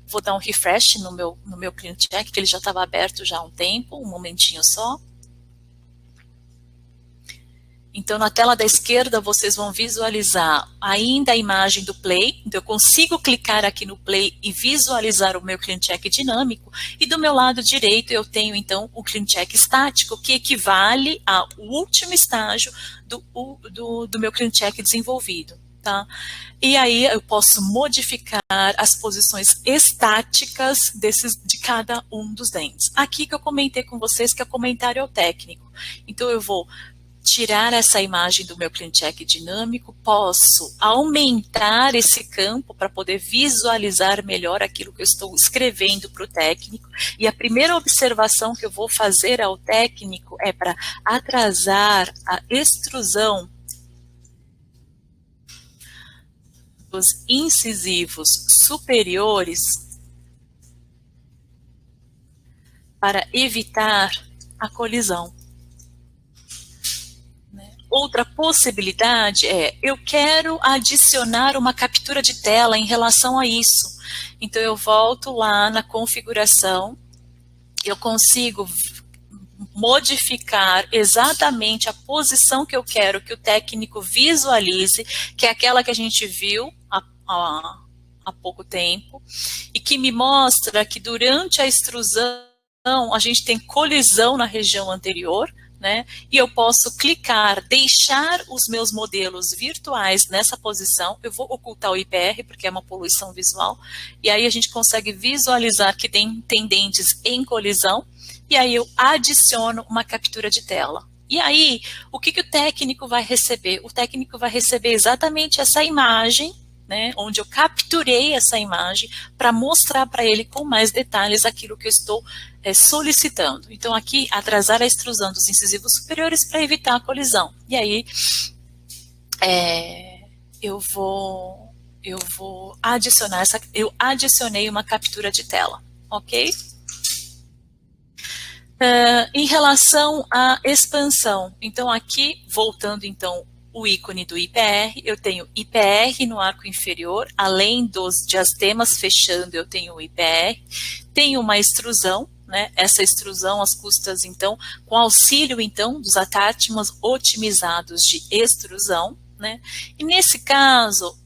vou dar um refresh no meu Clean Check, que ele já estava aberto já há um tempo, um momentinho só. Então, na tela da esquerda, vocês vão visualizar ainda a imagem do play. Então, eu consigo clicar aqui no play e visualizar o meu Clean Check dinâmico. E do meu lado direito, eu tenho, então, o Clean Check estático, que equivale ao último estágio do meu Clean Check desenvolvido. Tá? E aí, eu posso modificar as posições estáticas de cada um dos dentes. Aqui que eu comentei com vocês, que é comentário ao técnico. Então, eu vou tirar essa imagem do meu Clean Check dinâmico, posso aumentar esse campo para poder visualizar melhor aquilo que eu estou escrevendo para o técnico. E a primeira observação que eu vou fazer ao técnico é para atrasar a extrusão dos incisivos superiores para evitar a colisão. Outra possibilidade eu quero adicionar uma captura de tela em relação a isso. Então, eu volto lá na configuração, eu consigo modificar exatamente a posição que eu quero que o técnico visualize, que é aquela que a gente viu há pouco tempo, e que me mostra que durante a extrusão a gente tem colisão na região anterior, né? E eu posso clicar, deixar os meus modelos virtuais nessa posição. Eu vou ocultar o IPR, porque é uma poluição visual, e aí a gente consegue visualizar que tem dentes em colisão, e aí eu adiciono uma captura de tela. E aí, o que o técnico vai receber? O técnico vai receber exatamente essa imagem, né, onde eu capturei essa imagem para mostrar para ele com mais detalhes aquilo que eu estou solicitando. Então, aqui, atrasar a extrusão dos incisivos superiores para evitar a colisão. E aí, eu vou adicionar eu adicionei uma captura de tela, ok? Em relação à expansão, então aqui, voltando então o ícone do IPR, eu tenho IPR no arco inferior, além dos diastemas fechando, eu tenho o IPR, tenho uma extrusão, né, essa extrusão, as custas, então, com auxílio, então, dos atátmos otimizados de extrusão, né, e nesse caso,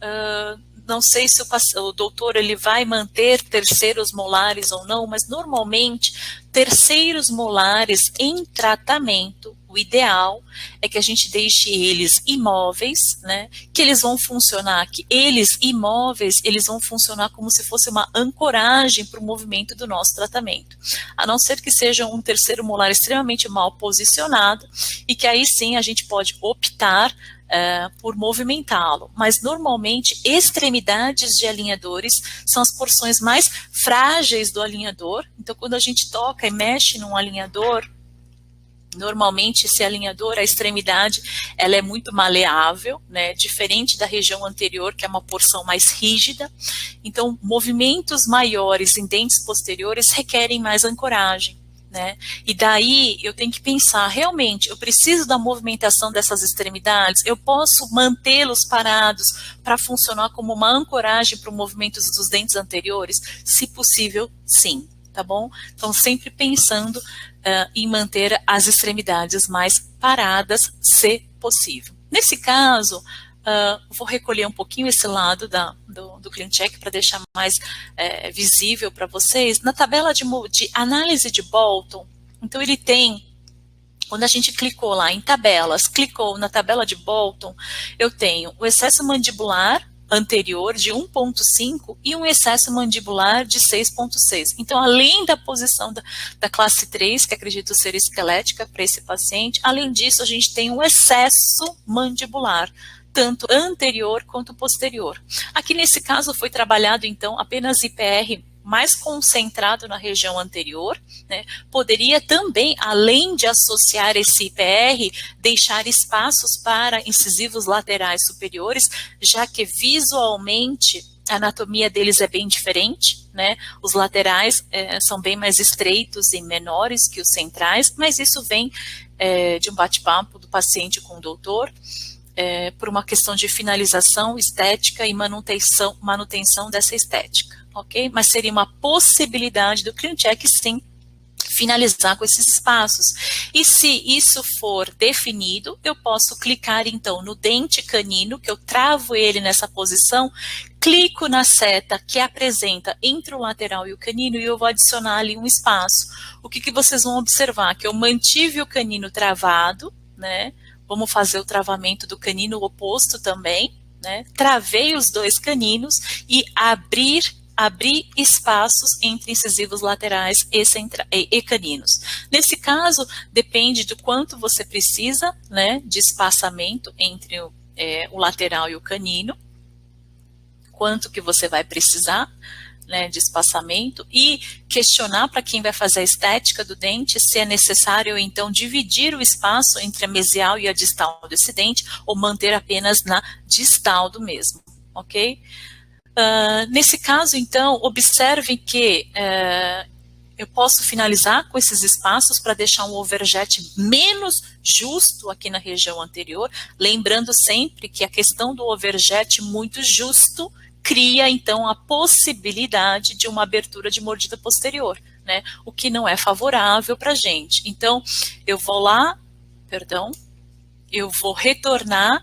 não sei se o doutor ele vai manter terceiros molares ou não, mas normalmente terceiros molares em tratamento, o ideal é que a gente deixe eles imóveis, né, que eles vão funcionar, que eles imóveis, eles vão funcionar como se fosse uma ancoragem para o movimento do nosso tratamento, a não ser que seja um terceiro molar extremamente mal posicionado, e que aí sim a gente pode optar por movimentá-lo, mas normalmente extremidades de alinhadores são as porções mais frágeis do alinhador, então quando a gente toca e mexe num alinhador, normalmente esse alinhador, a extremidade, ela é muito maleável, né, diferente da região anterior, que é uma porção mais rígida, então movimentos maiores em dentes posteriores requerem mais ancoragem. Né? E daí eu tenho que pensar, realmente, eu preciso da movimentação dessas extremidades, eu posso mantê-los parados para funcionar como uma ancoragem para o movimento dos dentes anteriores? Se possível, sim, tá bom? Então, sempre pensando em manter as extremidades mais paradas, se possível. Nesse caso, vou recolher um pouquinho esse lado do ClinCheck para deixar mais visível para vocês. Na tabela de análise de Bolton, então ele tem, quando a gente clicou lá em tabelas, clicou na tabela de Bolton, eu tenho o excesso mandibular anterior de 1,5 e um excesso mandibular de 6,6. Então, além da posição da classe 3, que acredito ser esquelética para esse paciente, além disso, a gente tem um excesso mandibular, tanto anterior quanto posterior. Aqui nesse caso foi trabalhado então apenas IPR mais concentrado na região anterior, né? Poderia também, além de associar esse IPR, deixar espaços para incisivos laterais superiores, já que visualmente a anatomia deles é bem diferente, né? Os laterais são bem mais estreitos e menores que os centrais, mas isso vem de um bate-papo do paciente com o doutor, por uma questão de finalização estética e manutenção dessa estética, ok? Mas seria uma possibilidade do ClinCheck, sim, finalizar com esses espaços. E se isso for definido, eu posso clicar, então, no dente canino, que eu travo ele nessa posição, clico na seta que apresenta entre o lateral e o canino e eu vou adicionar ali um espaço. O que vocês vão observar? Que eu mantive o canino travado, né? Vamos fazer o travamento do canino oposto também, né? Travei os dois caninos e abrir espaços entre incisivos laterais e caninos. Nesse caso, depende do quanto você precisa, né, de espaçamento entre o lateral e o canino, quanto que você vai precisar, né, de espaçamento, e questionar para quem vai fazer a estética do dente se é necessário, então, dividir o espaço entre a mesial e a distal desse dente, ou manter apenas na distal do mesmo, ok? Nesse caso, então, observe que eu posso finalizar com esses espaços para deixar um overjet menos justo aqui na região anterior, lembrando sempre que a questão do overjet muito justo cria, então, a possibilidade de uma abertura de mordida posterior, né? O que não é favorável para a gente. Então, eu vou lá, eu vou retornar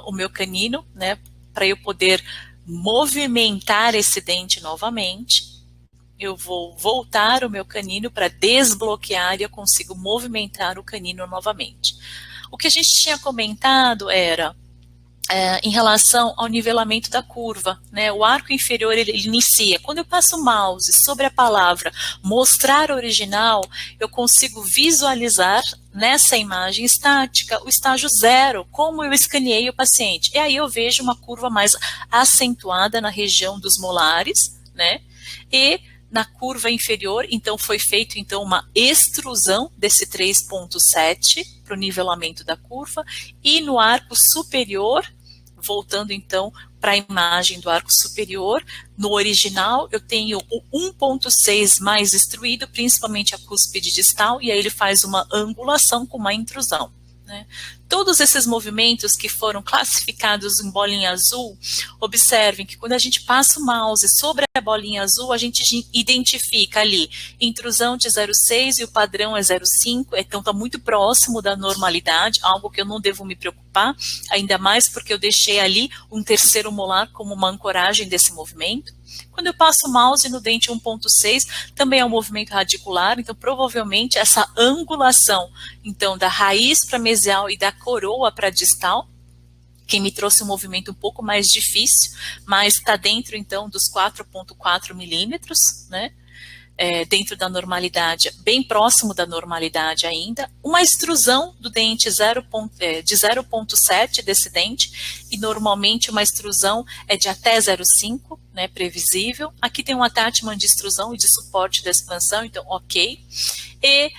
o meu canino, né, para eu poder movimentar esse dente novamente. Eu vou voltar o meu canino para desbloquear e eu consigo movimentar o canino novamente. O que a gente tinha comentado era em relação ao nivelamento da curva, né? O arco inferior ele inicia. Quando eu passo o mouse sobre a palavra mostrar original, eu consigo visualizar nessa imagem estática o estágio 0, como eu escaneei o paciente. E aí eu vejo uma curva mais acentuada na região dos molares, né? E na curva inferior, então foi feito então uma extrusão desse 3,7 para o nivelamento da curva, e no arco superior, voltando então para a imagem do arco superior, no original eu tenho o 1,6 mais instruído, principalmente a cúspide distal, e aí ele faz uma angulação com uma intrusão, né? Todos esses movimentos que foram classificados em bolinha azul, observem que quando a gente passa o mouse sobre a bolinha azul, a gente identifica ali intrusão de 0,6 e o padrão é 0,5, então está muito próximo da normalidade, algo que eu não devo me preocupar, ainda mais porque eu deixei ali um terceiro molar como uma ancoragem desse movimento. Quando eu passo o mouse no dente 1.6, também é um movimento radicular, então provavelmente essa angulação, então, da raiz para mesial e da coroa para distal, que me trouxe um movimento um pouco mais difícil, mas está dentro, então, dos 4.4 milímetros, né? Dentro da normalidade, bem próximo da normalidade ainda, uma extrusão do dente de 0,7 desse dente, e normalmente uma extrusão é de até 0,5, né, previsível. Aqui tem um attachment de extrusão e de suporte da expansão, então ok. E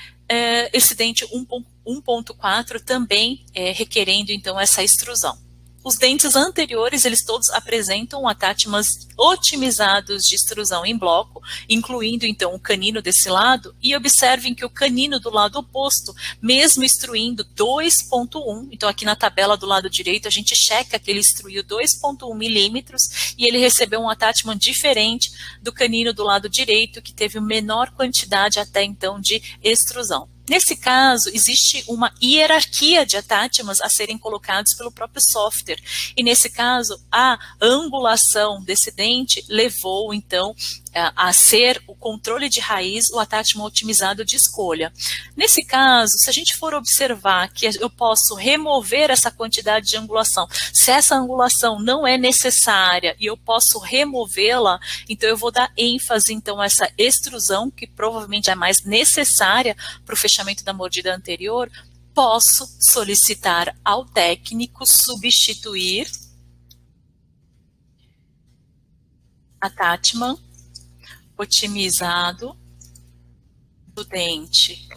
esse dente 1.4 também requerendo então essa extrusão. Os dentes anteriores, eles todos apresentam attachments otimizados de extrusão em bloco, incluindo então o canino desse lado, e observem que o canino do lado oposto, mesmo extruindo 2.1, então aqui na tabela do lado direito a gente checa que ele extruiu 2.1 milímetros e ele recebeu um attachment diferente do canino do lado direito, que teve menor quantidade até então de extrusão. Nesse caso, existe uma hierarquia de attachments a serem colocados pelo próprio software. E nesse caso, a angulação desse dente levou, então, a ser o controle de raiz, o attachment otimizado de escolha. Nesse caso, se a gente for observar que eu posso remover essa quantidade de angulação, se essa angulação não é necessária e eu posso removê-la, então eu vou dar ênfase, então, a essa extrusão, que provavelmente é mais necessária para o fechamento da mordida anterior, posso solicitar ao técnico substituir attachment otimizado do dente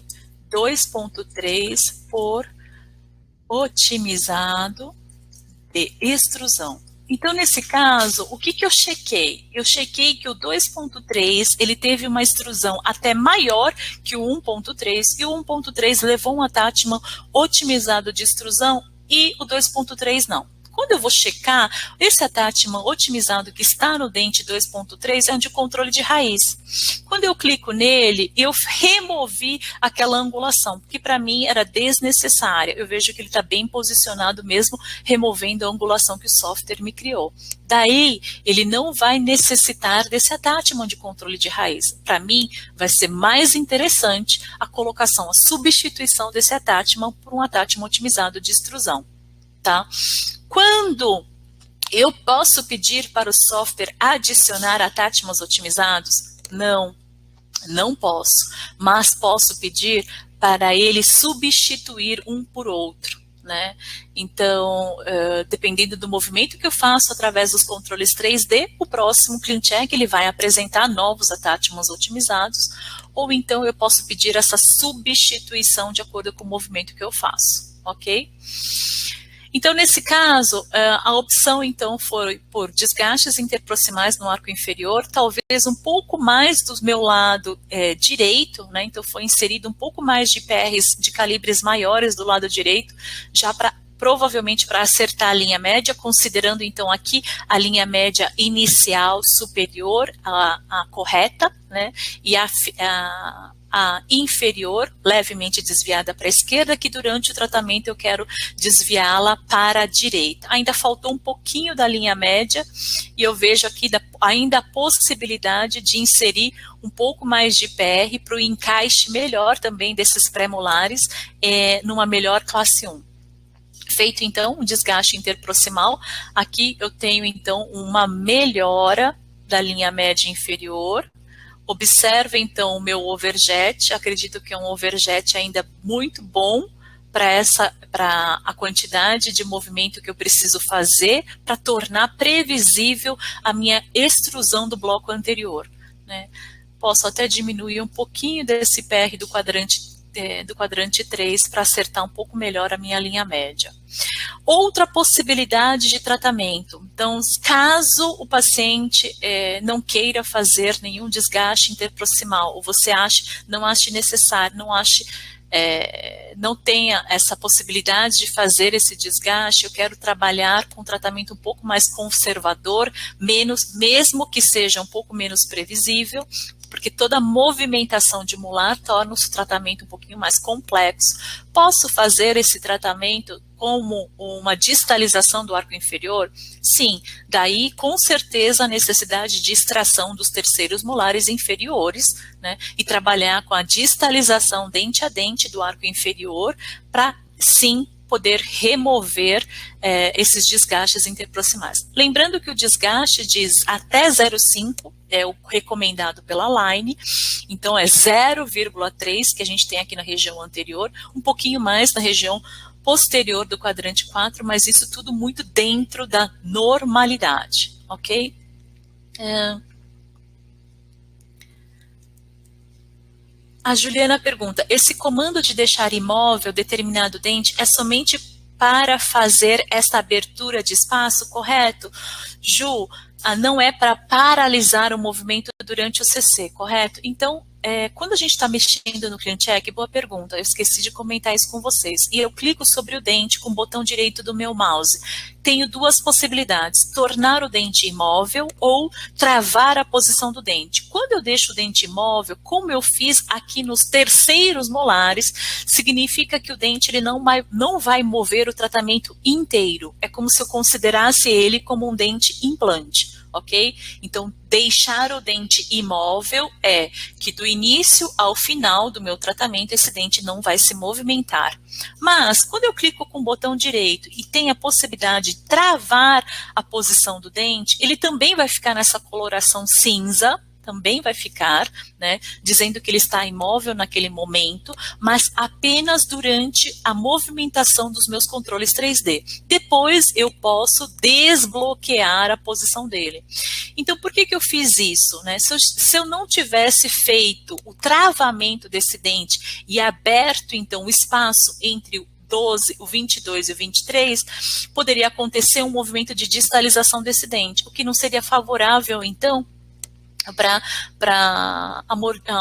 2.3 por otimizado de extrusão. Então, nesse caso, o que eu chequei? Eu chequei que o 2.3, ele teve uma extrusão até maior que o 1.3, e o 1.3 levou um attachment otimizado de extrusão e o 2.3 não. Quando eu vou checar, esse attachment otimizado que está no dente 2.3 é um de controle de raiz. Quando eu clico nele, eu removi aquela angulação, que para mim era desnecessária. Eu vejo que ele está bem posicionado mesmo, removendo a angulação que o software me criou. Daí, ele não vai necessitar desse attachment de controle de raiz. Para mim, vai ser mais interessante a colocação, a substituição desse attachment por um attachment otimizado de extrusão. Tá? Quando eu posso pedir para o software adicionar attachments otimizados? Não, não posso, mas posso pedir para ele substituir um por outro, né? Então, dependendo do movimento que eu faço através dos controles 3D, o próximo Clean Check ele vai apresentar novos attachments otimizados, ou então eu posso pedir essa substituição de acordo com o movimento que eu faço, ok? Então, nesse caso, a opção, então, foi por desgastes interproximais no arco inferior, talvez um pouco mais do meu lado direito, né? Então, foi inserido um pouco mais de PRs de calibres maiores do lado direito, já para provavelmente para acertar a linha média, considerando, então, aqui a linha média inicial superior à correta, né? E a inferior, levemente desviada para a esquerda, que durante o tratamento eu quero desviá-la para a direita. Ainda faltou um pouquinho da linha média, e eu vejo aqui ainda a possibilidade de inserir um pouco mais de PR para o encaixe melhor também desses pré-molares numa melhor classe 1. Feito, então, um desgaste interproximal, aqui eu tenho, então, uma melhora da linha média inferior. Observe, então, o meu overjet, acredito que é um overjet ainda muito bom para a quantidade de movimento que eu preciso fazer para tornar previsível a minha extrusão do bloco anterior, né? Posso até diminuir um pouquinho desse PR do quadrante 3 para acertar um pouco melhor a minha linha média. Outra possibilidade de tratamento, então, caso o paciente não queira fazer nenhum desgaste interproximal, ou você não ache necessário, não ache não tenha essa possibilidade de fazer esse desgaste, eu quero trabalhar com um tratamento um pouco mais conservador, mesmo que seja um pouco menos previsível, porque toda movimentação de molar torna o tratamento um pouquinho mais complexo. Posso fazer esse tratamento como uma distalização do arco inferior? Sim, daí com certeza a necessidade de extração dos terceiros molares inferiores, né, e trabalhar com a distalização dente a dente do arco inferior para sim poder remover esses desgastes interproximais. Lembrando que o desgaste diz até 0,5 é o recomendado pela Line, então é 0,3 que a gente tem aqui na região anterior, um pouquinho mais na região posterior do quadrante 4, mas isso tudo muito dentro da normalidade, ok? A Juliana pergunta, esse comando de deixar imóvel determinado dente é somente para fazer esta abertura de espaço, correto? Ju, não é para paralisar o movimento durante o CC, correto? Então, quando a gente está mexendo no Clean Check, boa pergunta, eu esqueci de comentar isso com vocês, e eu clico sobre o dente com o botão direito do meu mouse. Tenho duas possibilidades, tornar o dente imóvel ou travar a posição do dente. Quando eu deixo o dente imóvel, como eu fiz aqui nos terceiros molares, significa que o dente ele não vai mover o tratamento inteiro. É como se eu considerasse ele como um dente implante. Ok? Então, deixar o dente imóvel é que do início ao final do meu tratamento, esse dente não vai se movimentar. Mas, quando eu clico com o botão direito e tem a possibilidade de travar a posição do dente, ele também vai ficar nessa coloração cinza, também vai ficar, né, dizendo que ele está imóvel naquele momento, mas apenas durante a movimentação dos meus controles 3D. Depois eu posso desbloquear a posição dele. Então, por que eu fiz isso, né? Se eu não tivesse feito o travamento desse dente e aberto, então, o espaço entre o 12, o 22 e o 23, poderia acontecer um movimento de distalização desse dente, o que não seria favorável, então, para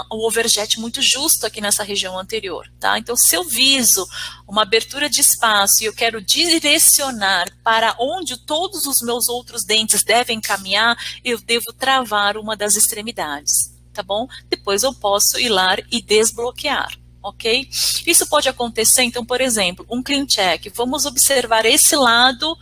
o overjet muito justo aqui nessa região anterior, tá? Então, se eu viso uma abertura de espaço e eu quero direcionar para onde todos os meus outros dentes devem caminhar, eu devo travar uma das extremidades, tá bom? Depois eu posso ir lá e desbloquear. Ok? Isso pode acontecer, então, por exemplo, um clean check. Vamos observar esse lado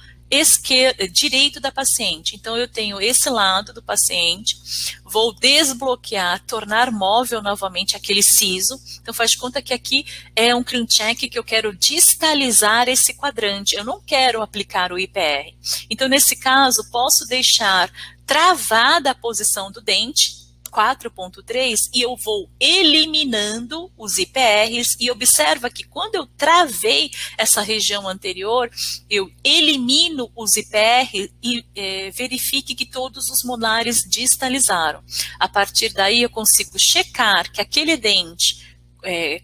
direito da paciente. Então, eu tenho esse lado do paciente, vou desbloquear, tornar móvel novamente aquele siso. Então, faz de conta que aqui é um clean check que eu quero distalizar esse quadrante. Eu não quero aplicar o IPR. Então, nesse caso, posso deixar travada a posição do dente, 4.3, e eu vou eliminando os IPRs, e observa que quando eu travei essa região anterior, eu elimino os IPR e verifique que todos os molares distalizaram. A partir daí eu consigo checar que aquele dente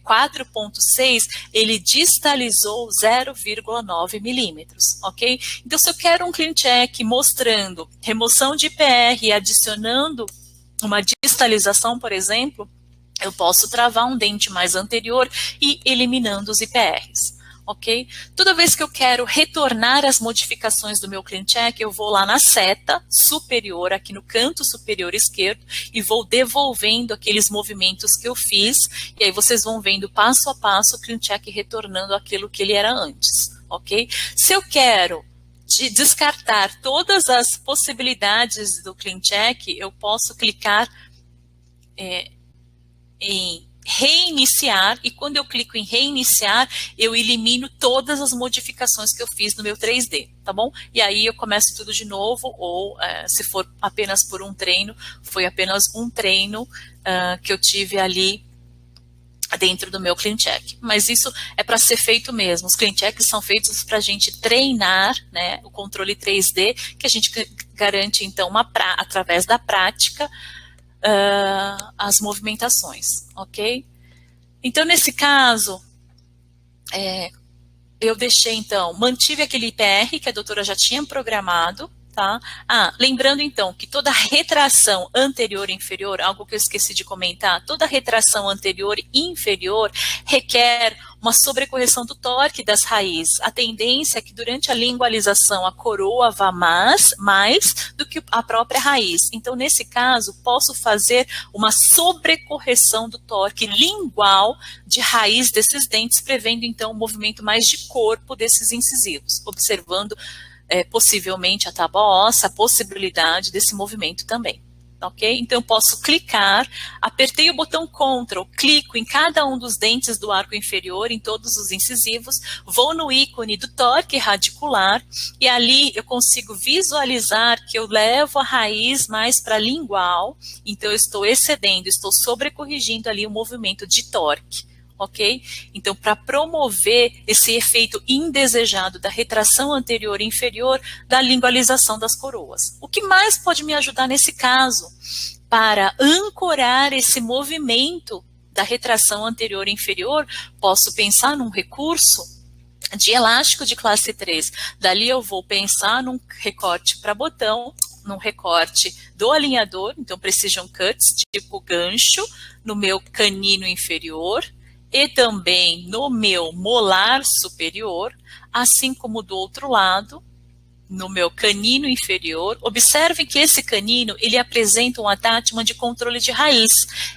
4.6, ele distalizou 0,9 milímetros, ok? Então, se eu quero um clean check mostrando remoção de IPR e adicionando uma distalização, por exemplo, eu posso travar um dente mais anterior e eliminando os IPRs, ok? Toda vez que eu quero retornar as modificações do meu clean check, eu vou lá na seta superior, aqui no canto superior esquerdo, e vou devolvendo aqueles movimentos que eu fiz, e aí vocês vão vendo passo a passo o clean check retornando aquilo que ele era antes, ok? Se eu quero descartar todas as possibilidades do clean check, eu posso clicar em reiniciar, e quando eu clico em reiniciar, eu elimino todas as modificações que eu fiz no meu 3D, tá bom? E aí eu começo tudo de novo, ou se for apenas por um treino, foi apenas um treino que eu tive ali dentro do meu clean check, mas isso é para ser feito mesmo. Os clean checks são feitos para a gente treinar, né, o controle 3D, que a gente garante então através da prática as movimentações, ok? Então, nesse caso, eu deixei então, mantive aquele IPR que a doutora já tinha programado, Tá? Lembrando então que toda retração anterior e inferior, algo que eu esqueci de comentar, toda retração anterior e inferior requer uma sobrecorreção do torque das raízes. A tendência é que durante a lingualização a coroa vá mais do que a própria raiz. Então, nesse caso, posso fazer uma sobrecorreção do torque lingual de raiz desses dentes, prevendo então um movimento mais de corpo desses incisivos, observando possivelmente a tábua óssea, a possibilidade desse movimento também, ok? Então eu posso clicar, apertei o botão Ctrl, clico em cada um dos dentes do arco inferior, em todos os incisivos, vou no ícone do torque radicular e ali eu consigo visualizar que eu levo a raiz mais para a lingual, então eu estou excedendo, estou sobrecorrigindo ali o movimento de torque. Ok? Então, para promover esse efeito indesejado da retração anterior e inferior da lingualização das coroas. O que mais pode me ajudar nesse caso? Para ancorar esse movimento da retração anterior e inferior, posso pensar num recurso de elástico de classe 3. Dali eu vou pensar num recorte para botão, num recorte do alinhador, então Precision Cuts, tipo gancho, no meu canino inferior, e também no meu molar superior, assim como do outro lado, no meu canino inferior. Observe que esse canino, ele apresenta um attachment de controle de raiz.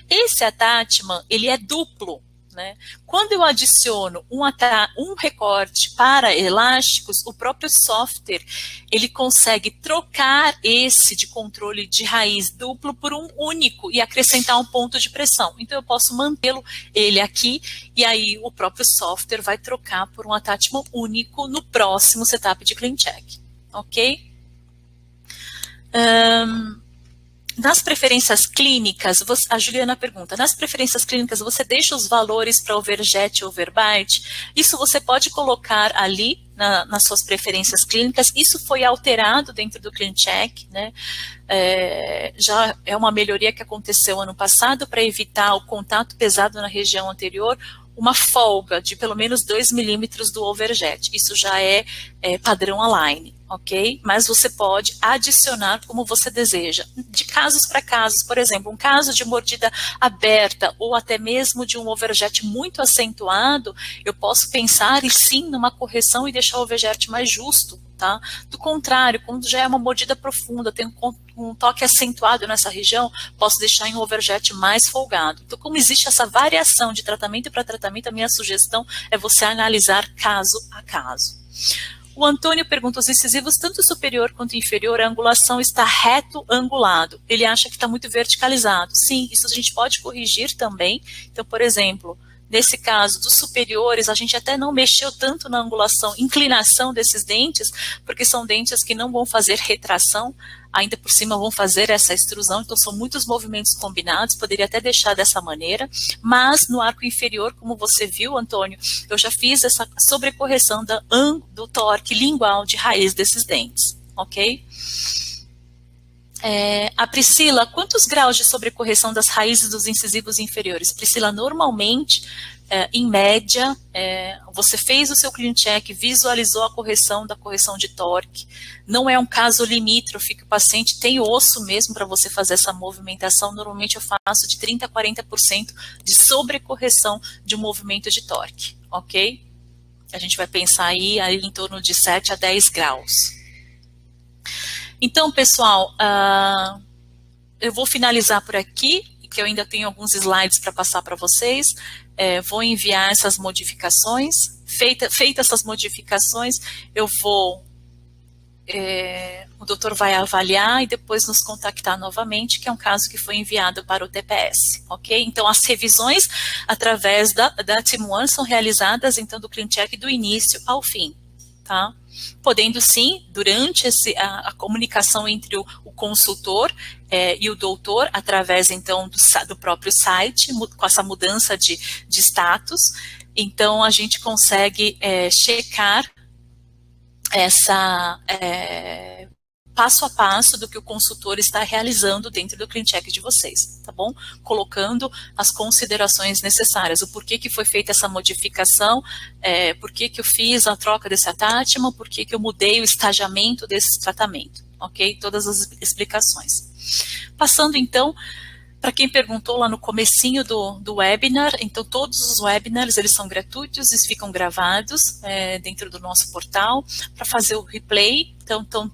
Esse attachment, ele é duplo, né? Quando eu adiciono um recorte para elásticos, o próprio software, ele consegue trocar esse de controle de raiz duplo por um único e acrescentar um ponto de pressão. Então eu posso mantê-lo ele aqui e aí o próprio software vai trocar por um attachment único no próximo setup de CleanCheck, ok? Nas preferências clínicas, a Juliana pergunta, nas preferências clínicas você deixa os valores para overjet e overbite? Isso você pode colocar ali nas suas preferências clínicas, isso foi alterado dentro do CleanCheck, né? Já é uma melhoria que aconteceu ano passado para evitar o contato pesado na região anterior, uma folga de pelo menos 2 milímetros do overjet. Isso já é padrão align, ok? Mas você pode adicionar como você deseja. De casos para casos, por exemplo, um caso de mordida aberta ou até mesmo de um overjet muito acentuado, eu posso pensar e sim numa correção e deixar o overjet mais justo, tá? Do contrário, quando já é uma mordida profunda, tem um toque acentuado nessa região, posso deixar em um overjet mais folgado. Então, como existe essa variação de tratamento para tratamento, a minha sugestão é você analisar caso a caso. O Antônio pergunta, os incisivos, tanto superior quanto inferior, a angulação está reto-angulado. Ele acha que está muito verticalizado. Sim, isso a gente pode corrigir também. Então, por exemplo, nesse caso dos superiores, a gente até não mexeu tanto na angulação, inclinação desses dentes, porque são dentes que não vão fazer retração, ainda por cima vão fazer essa extrusão, então são muitos movimentos combinados, poderia até deixar dessa maneira, mas no arco inferior, como você viu, Antônio, eu já fiz essa sobrecorreção do torque lingual de raiz desses dentes, ok? A Priscila, quantos graus de sobrecorreção das raízes dos incisivos inferiores? Priscila, normalmente, em média, você fez o seu CleanCheck, visualizou a correção da correção de torque, não é um caso limítrofe que o paciente tem osso mesmo para você fazer essa movimentação, normalmente eu faço de 30% a 40% de sobrecorreção de um movimento de torque, ok? A gente vai pensar aí em torno de 7 a 10 graus. Então, pessoal, eu vou finalizar por aqui, que eu ainda tenho alguns slides para passar para vocês. Vou enviar essas modificações. Feitas essas modificações, o doutor vai avaliar e depois nos contactar novamente, que é um caso que foi enviado para o TPS, ok? Então, as revisões através da Team One são realizadas, então, do CleanCheck do início ao fim, tá? Podendo sim, durante a comunicação entre o consultor e o doutor, através então do próprio site, com essa mudança de status, então a gente consegue checar essa passo a passo do que o consultor está realizando dentro do CleanCheck de vocês, tá bom? Colocando as considerações necessárias, o porquê que foi feita essa modificação, por que eu fiz a troca desse attachment, por que eu mudei o estagiamento desse tratamento, ok? Todas as explicações. Passando então, para quem perguntou lá no comecinho do webinar, então todos os webinars, eles são gratuitos, eles ficam gravados dentro do nosso portal. Para fazer o replay, então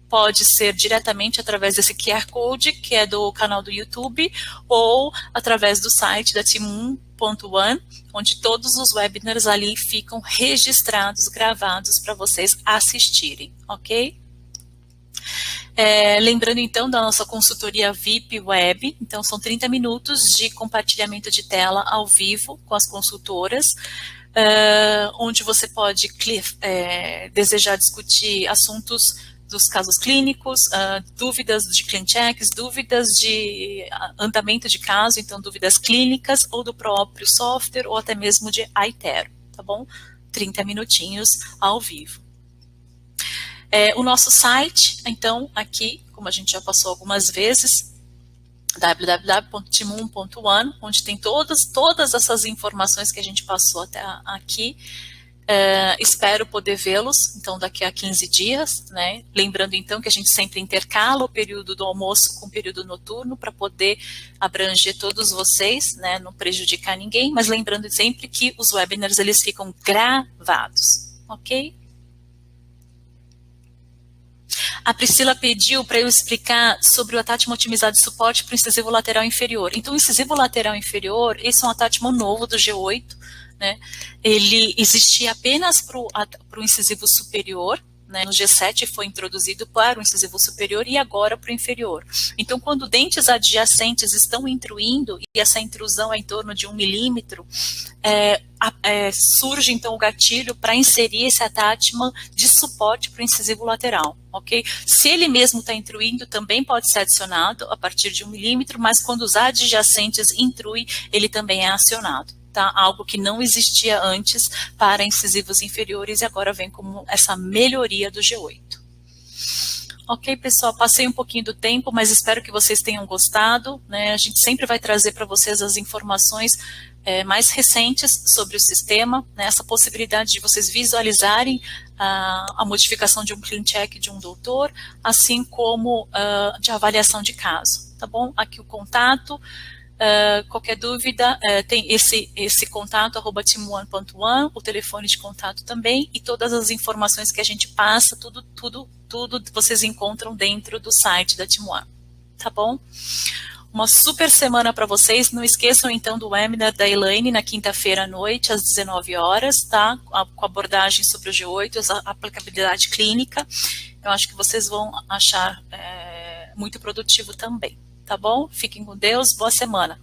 pode ser diretamente através desse QR Code, que é do canal do YouTube, ou através do site da Team1.one, onde todos os webinars ali ficam registrados, gravados para vocês assistirem, ok? Lembrando então da nossa consultoria VIP Web, então são 30 minutos de compartilhamento de tela ao vivo com as consultoras, onde você pode desejar discutir assuntos dos casos clínicos, dúvidas de clean checks, dúvidas de andamento de caso, então dúvidas clínicas ou do próprio software ou até mesmo de iTero, tá bom? 30 minutinhos ao vivo. O nosso site, então, aqui, como a gente já passou algumas vezes, www.team1.one, onde tem todas essas informações que a gente passou até aqui. Espero poder vê-los, então, daqui a 15 dias, né? Lembrando, então, que a gente sempre intercala o período do almoço com o período noturno para poder abranger todos vocês, né? Não prejudicar ninguém, mas lembrando sempre que os webinars, eles ficam gravados, ok? A Priscila pediu para eu explicar sobre o attachment otimizado de suporte para o incisivo lateral inferior. Então, o incisivo lateral inferior, esse é um attachment novo do G8, né? Ele existia apenas para o incisivo superior, né? No G7 foi introduzido para o incisivo superior e agora para o inferior. Então, quando dentes adjacentes estão intruindo, e essa intrusão é em torno de 1 milímetro, surge então o gatilho para inserir esse attachment de suporte para o incisivo lateral, ok? Se ele mesmo está intruindo, também pode ser adicionado a partir de 1 milímetro, mas quando os adjacentes intruem, ele também é acionado. Tá? Algo que não existia antes para incisivos inferiores e agora vem como essa melhoria do G8. Ok, pessoal, passei um pouquinho do tempo, mas espero que vocês tenham gostado, né? A gente sempre vai trazer para vocês as informações mais recentes sobre o sistema, né? Essa possibilidade de vocês visualizarem a modificação de um clean check de um doutor, assim como de avaliação de caso, tá bom? Aqui o contato. Qualquer dúvida, tem esse contato, @team1.one, o telefone de contato também, e todas as informações que a gente passa, tudo vocês encontram dentro do site da Team1, tá bom? Uma super semana para vocês, não esqueçam então do webinar da Elaine na quinta-feira à noite, às 19 horas, tá? Com abordagem sobre o G8, a aplicabilidade clínica, eu acho que vocês vão achar muito produtivo também. Tá bom? Fiquem com Deus, boa semana.